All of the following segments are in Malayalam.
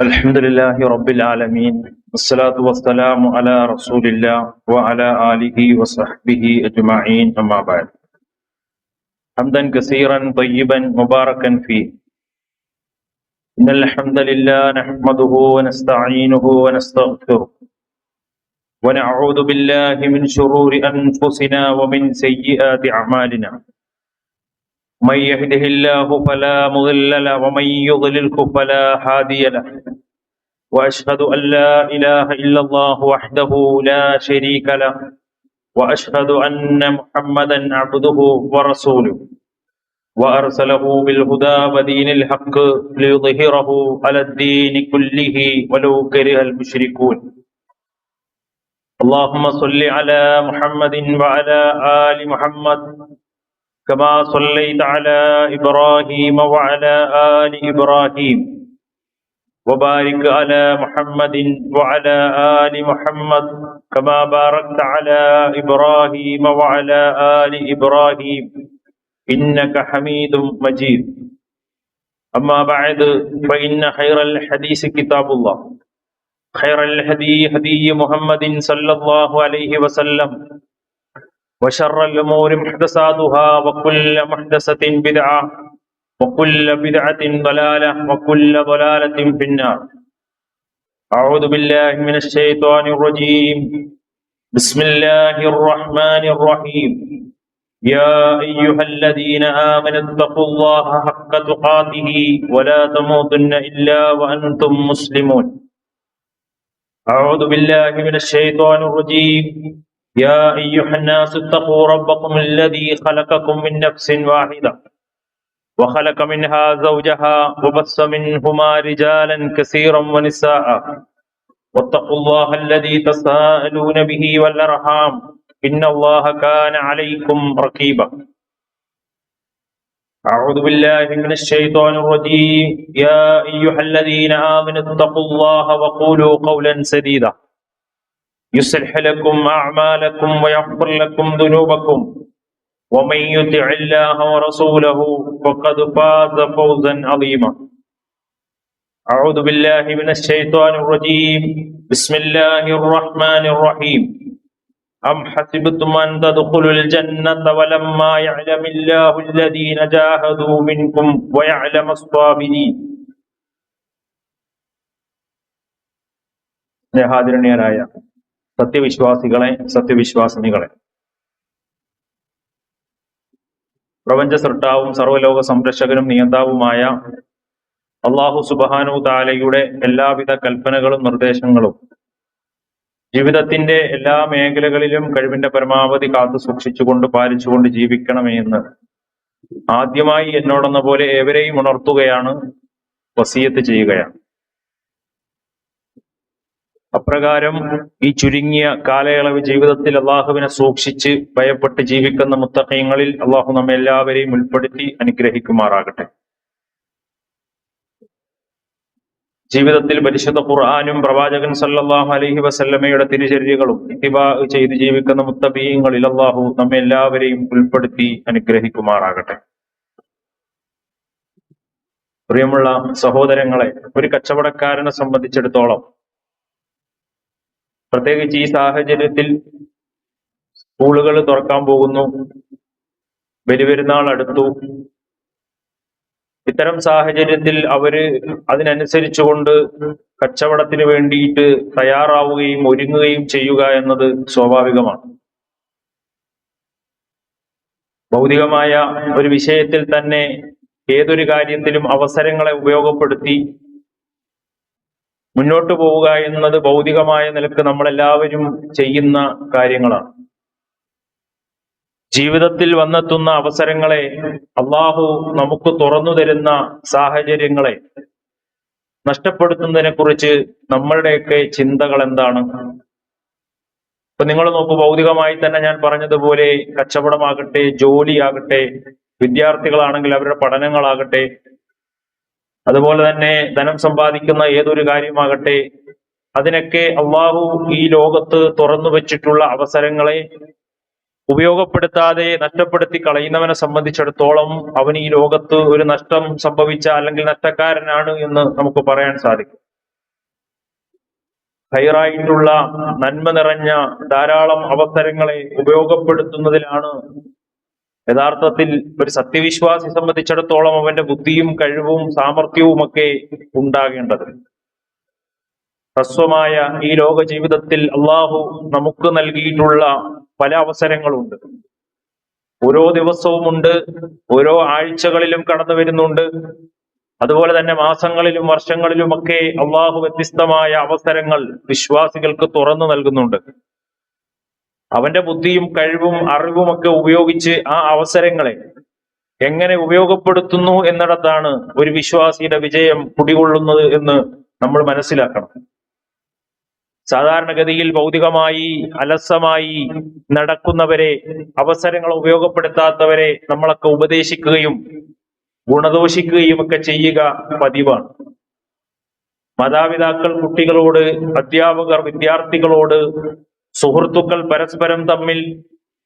الحمد لله رب العالمين والصلاة والسلام على رسول الله وعلى آله وصحبه أجمعين أما بعد حمدا كثيرا طيبا مباركا فيه إن الحمد لله نحمده ونستعينه ونستغفره ونعوذ بالله من شرور أنفسنا ومن سيئات أعمالنا من يهده الله فلا مضل له ومن يضلله فلا هادي له وأشهد أن لا إله إلا الله وحده لا شريك له وأشهد أن محمدا عبده ورسوله وأرسله بالهدى ودين الحق ليظهره على الدين كله ولو كره المشركون اللهم صل على محمد وعلى آل محمد كما صليت على إبراهيم وعلى آل إبراهيم وبارك على محمد وعلى آل محمد كما باركت على إبراهيم وعلى آل إبراهيم إنك حميد مجيد أما بعد فإن خير الحديث كتاب الله خير الهدي هدي محمد صلى الله عليه وسلم وشر الأمور محدثاتها وكل محدثة بدعة وكل بدعة ضلالة وكل ضلالة في النار أعوذ بالله من الشيطان الرجيم بسم الله الرحمن الرحيم يا أيها الذين آمنوا اتقوا الله حق تقاته ولا تموتن إلا وأنتم مسلمون أعوذ بالله من الشيطان الرجيم يا أيها الناس اتقوا ربكم الذي خلقكم من نفس واحدة وخلق منها زوجها وبث منهما رجالا كثيرا ونساء واتقوا الله الذي تساءلون به والأرحام إن الله كان عليكم رقيبا أعوذ بالله من الشيطان الرجيم يا أيها الذين آمنوا اتقوا الله وقولوا قولا سديدا يصلح لكم أعمالكم ويغفر لكم ذنوبكم ومن يطع الله ورسوله فقد فاز فوزا عظيما أعوذ بالله من الشيطان الرجيم بسم الله الرحمن الرحيم أم حسبتم أن تدخلوا الجنة ولما يعلم الله الذين جاهدوا منكم ويعلم الصابرين സ്നേഹാദരണീയരായ സത്യവിശ്വാസികളെ സത്യവിശ്വാസിനികളെ, പ്രപഞ്ച സൃഷ്ടാവും സർവ്വലോക സംരക്ഷകനും നിയന്താവുമായ അല്ലാഹു സുബ്ഹാനഹു തആലയുടെ എല്ലാവിധ കൽപ്പനകളും നിർദ്ദേശങ്ങളും ജീവിതത്തിന്റെ എല്ലാ മേഖലകളിലും കഴിവിന്റെ പരമാവധി കാത്തു സൂക്ഷിച്ചുകൊണ്ട് പാലിച്ചുകൊണ്ട് ജീവിക്കണമേ എന്ന് ആദ്യമായി എന്നോടെന്ന പോലെ ഏവരെയും ഉണർത്തുകയാണ്, വസിയത്ത് ചെയ്യുകയാണ്. അപ്രകാരം ഈ ചുരുങ്ങിയ കാലയളവ് ജീവിതത്തിൽ അള്ളാഹുവിനെ സൂക്ഷിച്ച് ഭയപ്പെട്ട് ജീവിക്കുന്ന മുത്തഖീങ്ങളിൽ അള്ളാഹു നമ്മെ എല്ലാവരെയും ഉൾപ്പെടുത്തി അനുഗ്രഹിക്കുമാറാകട്ടെ. ജീവിതത്തിൽ പരിശുദ്ധ ഖുർആനും പ്രവാചകൻ സല്ലല്ലാഹു അലൈഹി വസല്ലമയുടെ തിരുചര്യകളും ഇത്തിബാ ചെയ്ത് ജീവിക്കുന്ന മുത്തഖീങ്ങളിൽ അള്ളാഹു നമ്മെ എല്ലാവരെയും ഉൾപ്പെടുത്തി അനുഗ്രഹിക്കുമാറാകട്ടെ. പ്രിയമുള്ള സഹോദരങ്ങളെ, ഒരു കച്ചവടക്കാരനെ സംബന്ധിച്ചിടത്തോളം, പ്രത്യേകിച്ച് ഈ സാഹചര്യത്തിൽ സ്കൂളുകൾ തുറക്കാൻ പോകുന്നു, ബലിപെരുന്നാൾ അടുത്തു. ഇത്തരം സാഹചര്യത്തിൽ അവര് അതിനനുസരിച്ചുകൊണ്ട് കച്ചവടത്തിന് വേണ്ടിയിട്ട് തയ്യാറാവുകയും ഒരുങ്ങുകയും ചെയ്യുക എന്നത് സ്വാഭാവികമാണ്. ഭൗതികമായ ഒരു വിഷയത്തിൽ തന്നെ ഏതൊരു കാര്യത്തിലും അവസരങ്ങളെ ഉപയോഗപ്പെടുത്തി മുന്നോട്ട് പോവുക എന്നത് ഭൗതികമായ നിലക്ക് നമ്മളെല്ലാവരും ചെയ്യുന്ന കാര്യങ്ങളാണ്. ജീവിതത്തിൽ വന്നെത്തുന്ന അവസരങ്ങളെ, അള്ളാഹു നമുക്ക് തുറന്നു തരുന്ന സാഹചര്യങ്ങളെ നഷ്ടപ്പെടുത്തുന്നതിനെ കുറിച്ച് നമ്മളുടെയൊക്കെ ചിന്തകൾ എന്താണ്? ഇപ്പൊ നിങ്ങൾ നോക്കൂ, ഭൗതികമായി തന്നെ ഞാൻ പറഞ്ഞതുപോലെ കച്ചവടമാകട്ടെ, ജോലിയാകട്ടെ, വിദ്യാർത്ഥികളാണെങ്കിൽ അവരുടെ പഠനങ്ങളാകട്ടെ, അതുപോലെ തന്നെ ധനം സമ്പാദിക്കുന്ന ഏതൊരു കാര്യമാകട്ടെ, അതിനൊക്കെ അള്ളാഹു ഈ ലോകത്ത് തുറന്നു വെച്ചിട്ടുള്ള അവസരങ്ങളെ ഉപയോഗപ്പെടുത്താതെ നഷ്ടപ്പെടുത്തി കളയുന്നവനെ സംബന്ധിച്ചിടത്തോളം അവൻ ഈ ലോകത്ത് ഒരു നഷ്ടം സംഭവിച്ച അല്ലെങ്കിൽ നഷ്ടക്കാരനാണ് എന്ന് നമുക്ക് പറയാൻ സാധിക്കും. ഹൈറായിട്ടുള്ള നന്മ നിറഞ്ഞ ധാരാളം അവസരങ്ങളെ ഉപയോഗപ്പെടുത്തുന്നതിലാണ് യഥാർത്ഥത്തിൽ ഒരു സത്യവിശ്വാസി സംബന്ധിച്ചിടത്തോളം അവന്റെ ബുദ്ധിയും കഴിവും സാമർഥ്യവും ഒക്കെ ഉണ്ടാകേണ്ടത്. ഹ്രസ്വമായ ഈ ലോക ജീവിതത്തിൽ അള്ളാഹു നമുക്ക് നൽകിയിട്ടുള്ള പല അവസരങ്ങളുണ്ട്. ഓരോ ദിവസവുമുണ്ട്, ഓരോ ആഴ്ചകളിലും കടന്നു വരുന്നുണ്ട്. അതുപോലെ തന്നെ മാസങ്ങളിലും വർഷങ്ങളിലുമൊക്കെ അള്ളാഹു വ്യത്യസ്തമായ അവസരങ്ങൾ വിശ്വാസികൾക്ക് തുറന്നു നൽകുന്നുണ്ട്. അവന്റെ ബുദ്ധിയും കഴിവും അറിവുമൊക്കെ ഉപയോഗിച്ച് ആ അവസരങ്ങളെ എങ്ങനെ ഉപയോഗപ്പെടുത്തുന്നു എന്നിടത്താണ് ഒരു വിശ്വാസിയുടെ വിജയം കുടികൊള്ളുന്നത് എന്ന് നമ്മൾ മനസ്സിലാക്കണം. സാധാരണഗതിയിൽ ഭൗതികമായി അലസമായി നടക്കുന്നവരെ, അവസരങ്ങൾ ഉപയോഗപ്പെടുത്താത്തവരെ നമ്മളൊക്കെ ഉപദേശിക്കുകയും ഗുണദോഷിക്കുകയും ഒക്കെ ചെയ്യുക പതിവാണ്. മാതാപിതാക്കൾ കുട്ടികളോട്, അധ്യാപകർ വിദ്യാർത്ഥികളോട്, സുഹൃത്തുക്കൾ പരസ്പരം തമ്മിൽ,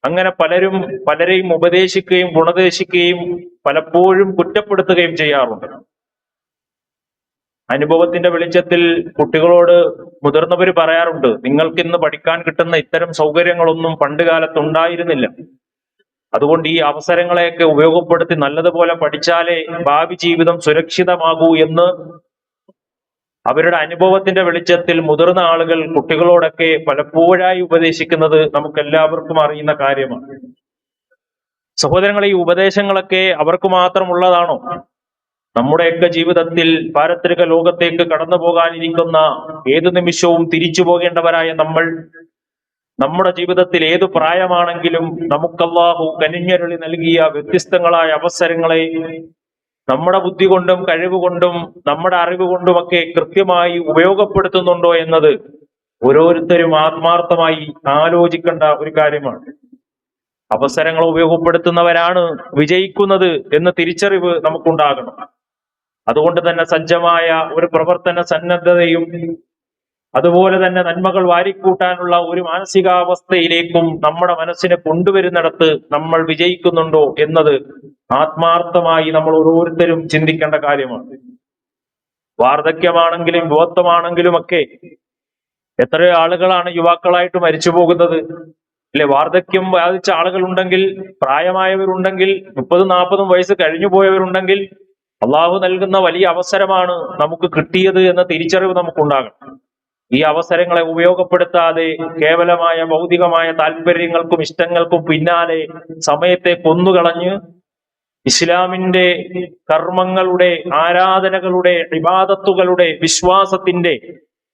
അങ്ങനെ പലരെയും ഉപദേശിക്കുകയും ഗുണദേശിക്കുകയും പലപ്പോഴും കുറ്റപ്പെടുത്തുകയും ചെയ്യാറുണ്ട്. അനുഭവത്തിന്റെ വെളിച്ചത്തിൽ കുട്ടികളോട് മുതിർന്നവർ പറയാറുണ്ട്, നിങ്ങൾക്ക് ഇന്ന് പഠിക്കാൻ കിട്ടുന്ന ഇത്തരം സൗകര്യങ്ങളൊന്നും പണ്ട് കാലത്ത് ഉണ്ടായിരുന്നില്ല. അതുകൊണ്ട് ഈ അവസരങ്ങളെയൊക്കെ ഉപയോഗപ്പെടുത്തി നല്ലതുപോലെ പഠിച്ചാലേ ഭാവി ജീവിതം സുരക്ഷിതമാകൂ എന്ന് അവരുടെ അനുഭവത്തിന്റെ വെളിച്ചത്തിൽ മുതിർന്ന ആളുകൾ കുട്ടികളോടൊക്കെ പലപ്പോഴായി ഉപദേശിക്കുന്നത് നമുക്ക് എല്ലാവർക്കും അറിയുന്ന കാര്യമാണ്. സഹോദരങ്ങളെ, ഈ ഉപദേശങ്ങളൊക്കെ അവർക്ക് മാത്രമുള്ളതാണോ? നമ്മുടെയൊക്കെ ജീവിതത്തിൽ പാരത്രിക ലോകത്തേക്ക് കടന്നു പോകാനിരിക്കുന്ന ഏതു നിമിഷവും തിരിച്ചു പോകേണ്ടവരായ നമ്മൾ, നമ്മുടെ ജീവിതത്തിൽ ഏതു പ്രായമാണെങ്കിലും നമുക്ക് അല്ലാഹു കനിഞ്ഞരുളി നൽകിയ വ്യത്യസ്തങ്ങളായ അവസരങ്ങളെ നമ്മുടെ ബുദ്ധി കൊണ്ടും കഴിവുകൊണ്ടും നമ്മുടെ അറിവ് കൊണ്ടുമൊക്കെ കൃത്യമായി ഉപയോഗപ്പെടുത്തുന്നുണ്ടോ എന്നത് ഓരോരുത്തരും ആത്മാർത്ഥമായി ആലോചിക്കേണ്ട ഒരു കാര്യമാണ്. അവസരങ്ങൾ ഉപയോഗപ്പെടുത്തുന്നവരാണ് വിജയിക്കുന്നത് എന്ന തിരിച്ചറിവ് നമുക്കുണ്ടാകണം. അതുകൊണ്ട് തന്നെ സജ്ജമായ ഒരു പ്രവർത്തന സന്നദ്ധതയും അതുപോലെ തന്നെ നന്മകൾ വാരിക്കൂട്ടാനുള്ള ഒരു മാനസികാവസ്ഥയിലേക്കും നമ്മുടെ മനസ്സിനെ കൊണ്ടുവരുന്നിടത്ത് നമ്മൾ വിജയിക്കുന്നുണ്ടോ എന്നത് ആത്മാർത്ഥമായി നമ്മൾ ഓരോരുത്തരും ചിന്തിക്കേണ്ട കാര്യമാണ്. വാർദ്ധക്യമാണെങ്കിലും യുവത്വമാണെങ്കിലും ഒക്കെ എത്രയോ ആളുകളാണ് യുവാക്കളായിട്ട് മരിച്ചു പോകുന്നത്, അല്ലെ? വാർദ്ധക്യം ബാധിച്ച ആളുകളുണ്ടെങ്കിൽ, പ്രായമായവരുണ്ടെങ്കിൽ, 30-40 വയസ്സ് കഴിഞ്ഞു പോയവരുണ്ടെങ്കിൽ അള്ളാഹു നൽകുന്ന വലിയ അവസരമാണ് നമുക്ക് കിട്ടിയത് എന്ന തിരിച്ചറിവ് നമുക്കുണ്ടാകണം. ഈ അവസരങ്ങളെ ഉപയോഗപ്പെടുത്താതെ കേവലമായ ഭൗതികമായ താല്പര്യങ്ങൾക്കും ഇഷ്ടങ്ങൾക്കും പിന്നാലെ സമയത്തെ കൊന്നുകളഞ്ഞ് ഇസ്ലാമിന്റെ കർമ്മങ്ങളുടെ, ആരാധനകളുടെ, ഇബാദത്തുകളുടെ, വിശ്വാസത്തിന്റെ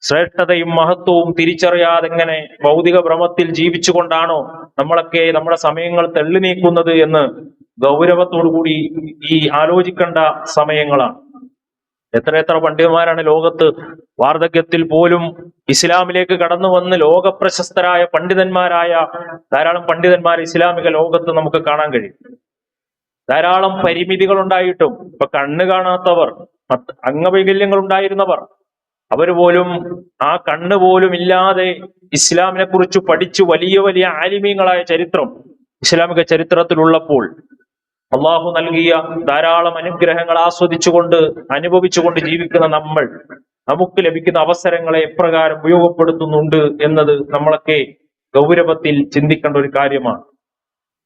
ശ്രേഷ്ഠതയും മഹത്വവും തിരിച്ചറിയാതെ എങ്ങനെ ഭൗതിക ഭ്രമത്തിൽ ജീവിച്ചുകൊണ്ടാണോ നമ്മളൊക്കെ നമ്മുടെ സമയങ്ങൾ തള്ളി നീക്കുന്നത് എന്ന് ഗൗരവത്തോടുകൂടി ഈ ആലോചിക്കേണ്ട സമയങ്ങളാണ്. എത്ര പണ്ഡിതന്മാരാണ് ലോകത്ത്! വാർദ്ധക്യത്തിൽ പോലും ഇസ്ലാമിലേക്ക് കടന്നു വന്ന് ലോകപ്രശസ്തരായ പണ്ഡിതന്മാരായ ധാരാളം പണ്ഡിതന്മാർ ഇസ്ലാമിക ലോകത്ത് നമുക്ക് കാണാൻ കഴിയും. ധാരാളം പരിമിതികൾ ഉണ്ടായിട്ടും, ഇപ്പൊ കണ്ണ് കാണാത്തവർ, അംഗവൈകല്യങ്ങൾ ഉണ്ടായിരുന്നവർ, അവര് പോലും ആ കണ്ണ് പോലും ഇല്ലാതെ ഇസ്ലാമിനെ കുറിച്ച് പഠിച്ചു വലിയ വലിയ ആലിമീങ്ങളായ ചരിത്രം ഇസ്ലാമിക ചരിത്രത്തിലുള്ളപ്പോൾ അള്ളാഹു നൽകിയ ധാരാളം അനുഗ്രഹങ്ങൾ ആസ്വദിച്ചുകൊണ്ട് അനുഭവിച്ചുകൊണ്ട് ജീവിക്കുന്ന നമ്മൾ, നമുക്ക് ലഭിക്കുന്ന അവസരങ്ങളെ എപ്രകാരം ഉപയോഗപ്പെടുത്തുന്നുണ്ട് എന്നത് നമ്മളൊക്കെ ഗൗരവത്തിൽ ചിന്തിക്കേണ്ട ഒരു കാര്യമാണ്.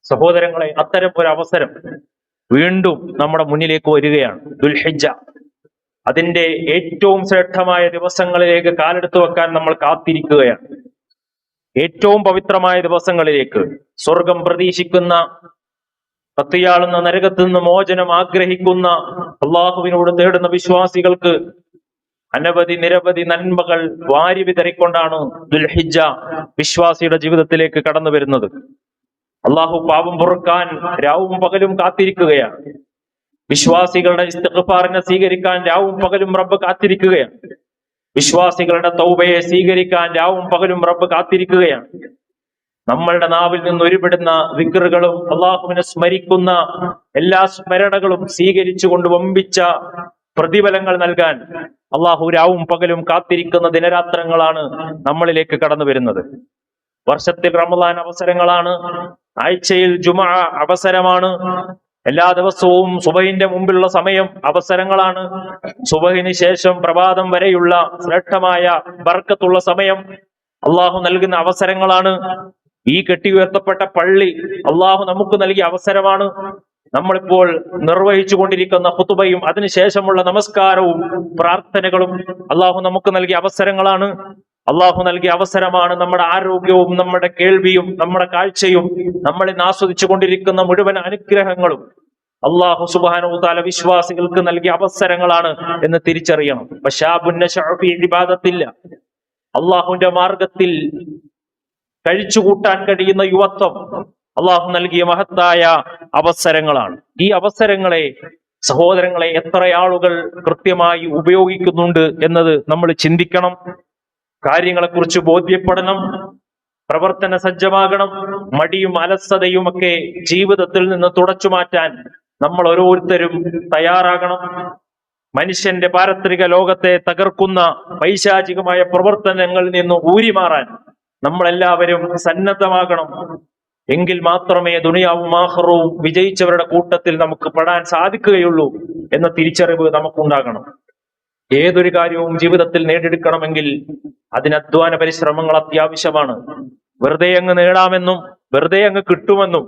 സഹോദരങ്ങളെ, അത്തരം ഒരു അവസരം വീണ്ടും നമ്മുടെ മുന്നിലേക്ക് വരികയാണ്. ദുൽഹിജ്ജ, അതിന്റെ ഏറ്റവും ശ്രേഷ്ഠമായ ദിവസങ്ങളിലേക്ക് കാലെടുത്തു വെക്കാൻ നമ്മൾ കാത്തിരിക്കുകയാണ്. ഏറ്റവും പവിത്രമായ ദിവസങ്ങളിലേക്ക്, സ്വർഗം പ്രതീക്ഷിക്കുന്ന, കത്തിയാളുന്ന നരകത്തു നിന്ന് മോചനം ആഗ്രഹിക്കുന്ന, അള്ളാഹുവിനോട് തേടുന്ന വിശ്വാസികൾക്ക് നിരവധി നന്മകൾ വാരി വിതറിക്കൊണ്ടാണ് ദുൽഹിജ്ജ വിശ്വാസിയുടെ ജീവിതത്തിലേക്ക് കടന്നു വരുന്നത്. അള്ളാഹു പാപം പൊറുക്കാൻ രാവും പകലും കാത്തിരിക്കുകയാണ്. വിശ്വാസികളുടെ ഇസ്തിഗ്ഫാറിനെ സ്വീകരിക്കാൻ രാവും പകലും റബ്ബ് കാത്തിരിക്കുകയാണ്. വിശ്വാസികളുടെ തൗബയെ സ്വീകരിക്കാൻ രാവും പകലും റബ്ബ് കാത്തിരിക്കുകയാണ്. നമ്മളുടെ നാവിൽ നിന്ന് ഉരുവിടുന്ന ദിക്റുകളും അള്ളാഹുവിനെ സ്മരിക്കുന്ന എല്ലാ സ്മരണകളും സ്വീകരിച്ചുകൊണ്ട് വമ്പിച്ച പ്രതിഫലങ്ങൾ നൽകാൻ അള്ളാഹു രാവും പകലും കാത്തിരിക്കുന്ന ദിനരാത്രങ്ങളാണ് നമ്മളിലേക്ക് കടന്നു വരുന്നത്. വർഷത്തിൽ റമദാൻ അവസരങ്ങളാണ്, ആഴ്ചയിൽ ജുമുഅ അവസരമാണ്, എല്ലാ ദിവസവും സുബഹിന്റെ മുമ്പിലുള്ള സമയം അവസരങ്ങളാണ്. സുബഹിന് ശേഷം പ്രഭാതം വരെയുള്ള ശ്രേഷ്ഠമായ ബർക്കത്തുള്ള സമയം അള്ളാഹു നൽകുന്ന അവസരങ്ങളാണ്. ഈ കെട്ടിയുയർത്തപ്പെട്ട പള്ളി അള്ളാഹു നമുക്ക് നൽകിയ അവസരമാണ്. നമ്മളിപ്പോൾ നിർവഹിച്ചു കൊണ്ടിരിക്കുന്ന ഖുതുബയും അതിനുശേഷമുള്ള നമസ്കാരവും പ്രാർത്ഥനകളും അള്ളാഹു നമുക്ക് നൽകിയ അവസരങ്ങളാണ്. അള്ളാഹു നൽകിയ അവസരമാണ് നമ്മുടെ ആരോഗ്യവും നമ്മുടെ കേൾവിയും നമ്മുടെ കാഴ്ചയും നമ്മൾ ഇന്ന് ആസ്വദിച്ചു കൊണ്ടിരിക്കുന്ന മുഴുവൻ അനുഗ്രഹങ്ങളും അള്ളാഹു സുബ്ഹാനഹു വ തആല വിശ്വാസികൾക്ക് നൽകിയ അവസരങ്ങളാണ് എന്ന് തിരിച്ചറിയണം. അള്ളാഹുവിന്റെ മാർഗത്തിൽ കഴിച്ചുകൂട്ടാൻ കഴിയുന്ന യുവത്വം അള്ളാഹു നൽകിയ മഹത്തായ അവസരങ്ങളാണ്. ഈ അവസരങ്ങളെ സഹോദരങ്ങളെ എത്ര ആളുകൾ കൃത്യമായി ഉപയോഗിക്കുന്നുണ്ട് എന്നത് നമ്മൾ ചിന്തിക്കണം. കാര്യങ്ങളെക്കുറിച്ച് ബോധ്യപ്പെടണം, പ്രവർത്തന സജ്ജമാകണം. മടിയും അലസതയും ഒക്കെ ജീവിതത്തിൽ നിന്ന് തുടച്ചു മാറ്റാൻ നമ്മൾ ഓരോരുത്തരും തയ്യാറാകണം. മനുഷ്യന്റെ പാരത്രിക ലോകത്തെ തകർക്കുന്ന പൈശാചികമായ പ്രവർത്തനങ്ങളിൽ നിന്ന് ഊരിമാറാൻ നമ്മളെല്ലാവരും സന്നദ്ധമാകണം. എങ്കിൽ മാത്രമേ ദുനിയാവും ആഖിറവും വിജയിച്ചവരുടെ കൂട്ടത്തിൽ നമുക്ക് പെടാൻ സാധിക്കുകയുള്ളൂ എന്ന തിരിച്ചറിവ് നമുക്കുണ്ടാകണം. ഏതൊരു കാര്യവും ജീവിതത്തിൽ നേടിയെടുക്കണമെങ്കിൽ അതിന് അധ്വാന പരിശ്രമങ്ങൾ അത്യാവശ്യമാണ്. വെറുതെ അങ്ങ് നേടാമെന്നും വെറുതെ അങ്ങ് കിട്ടുമെന്നും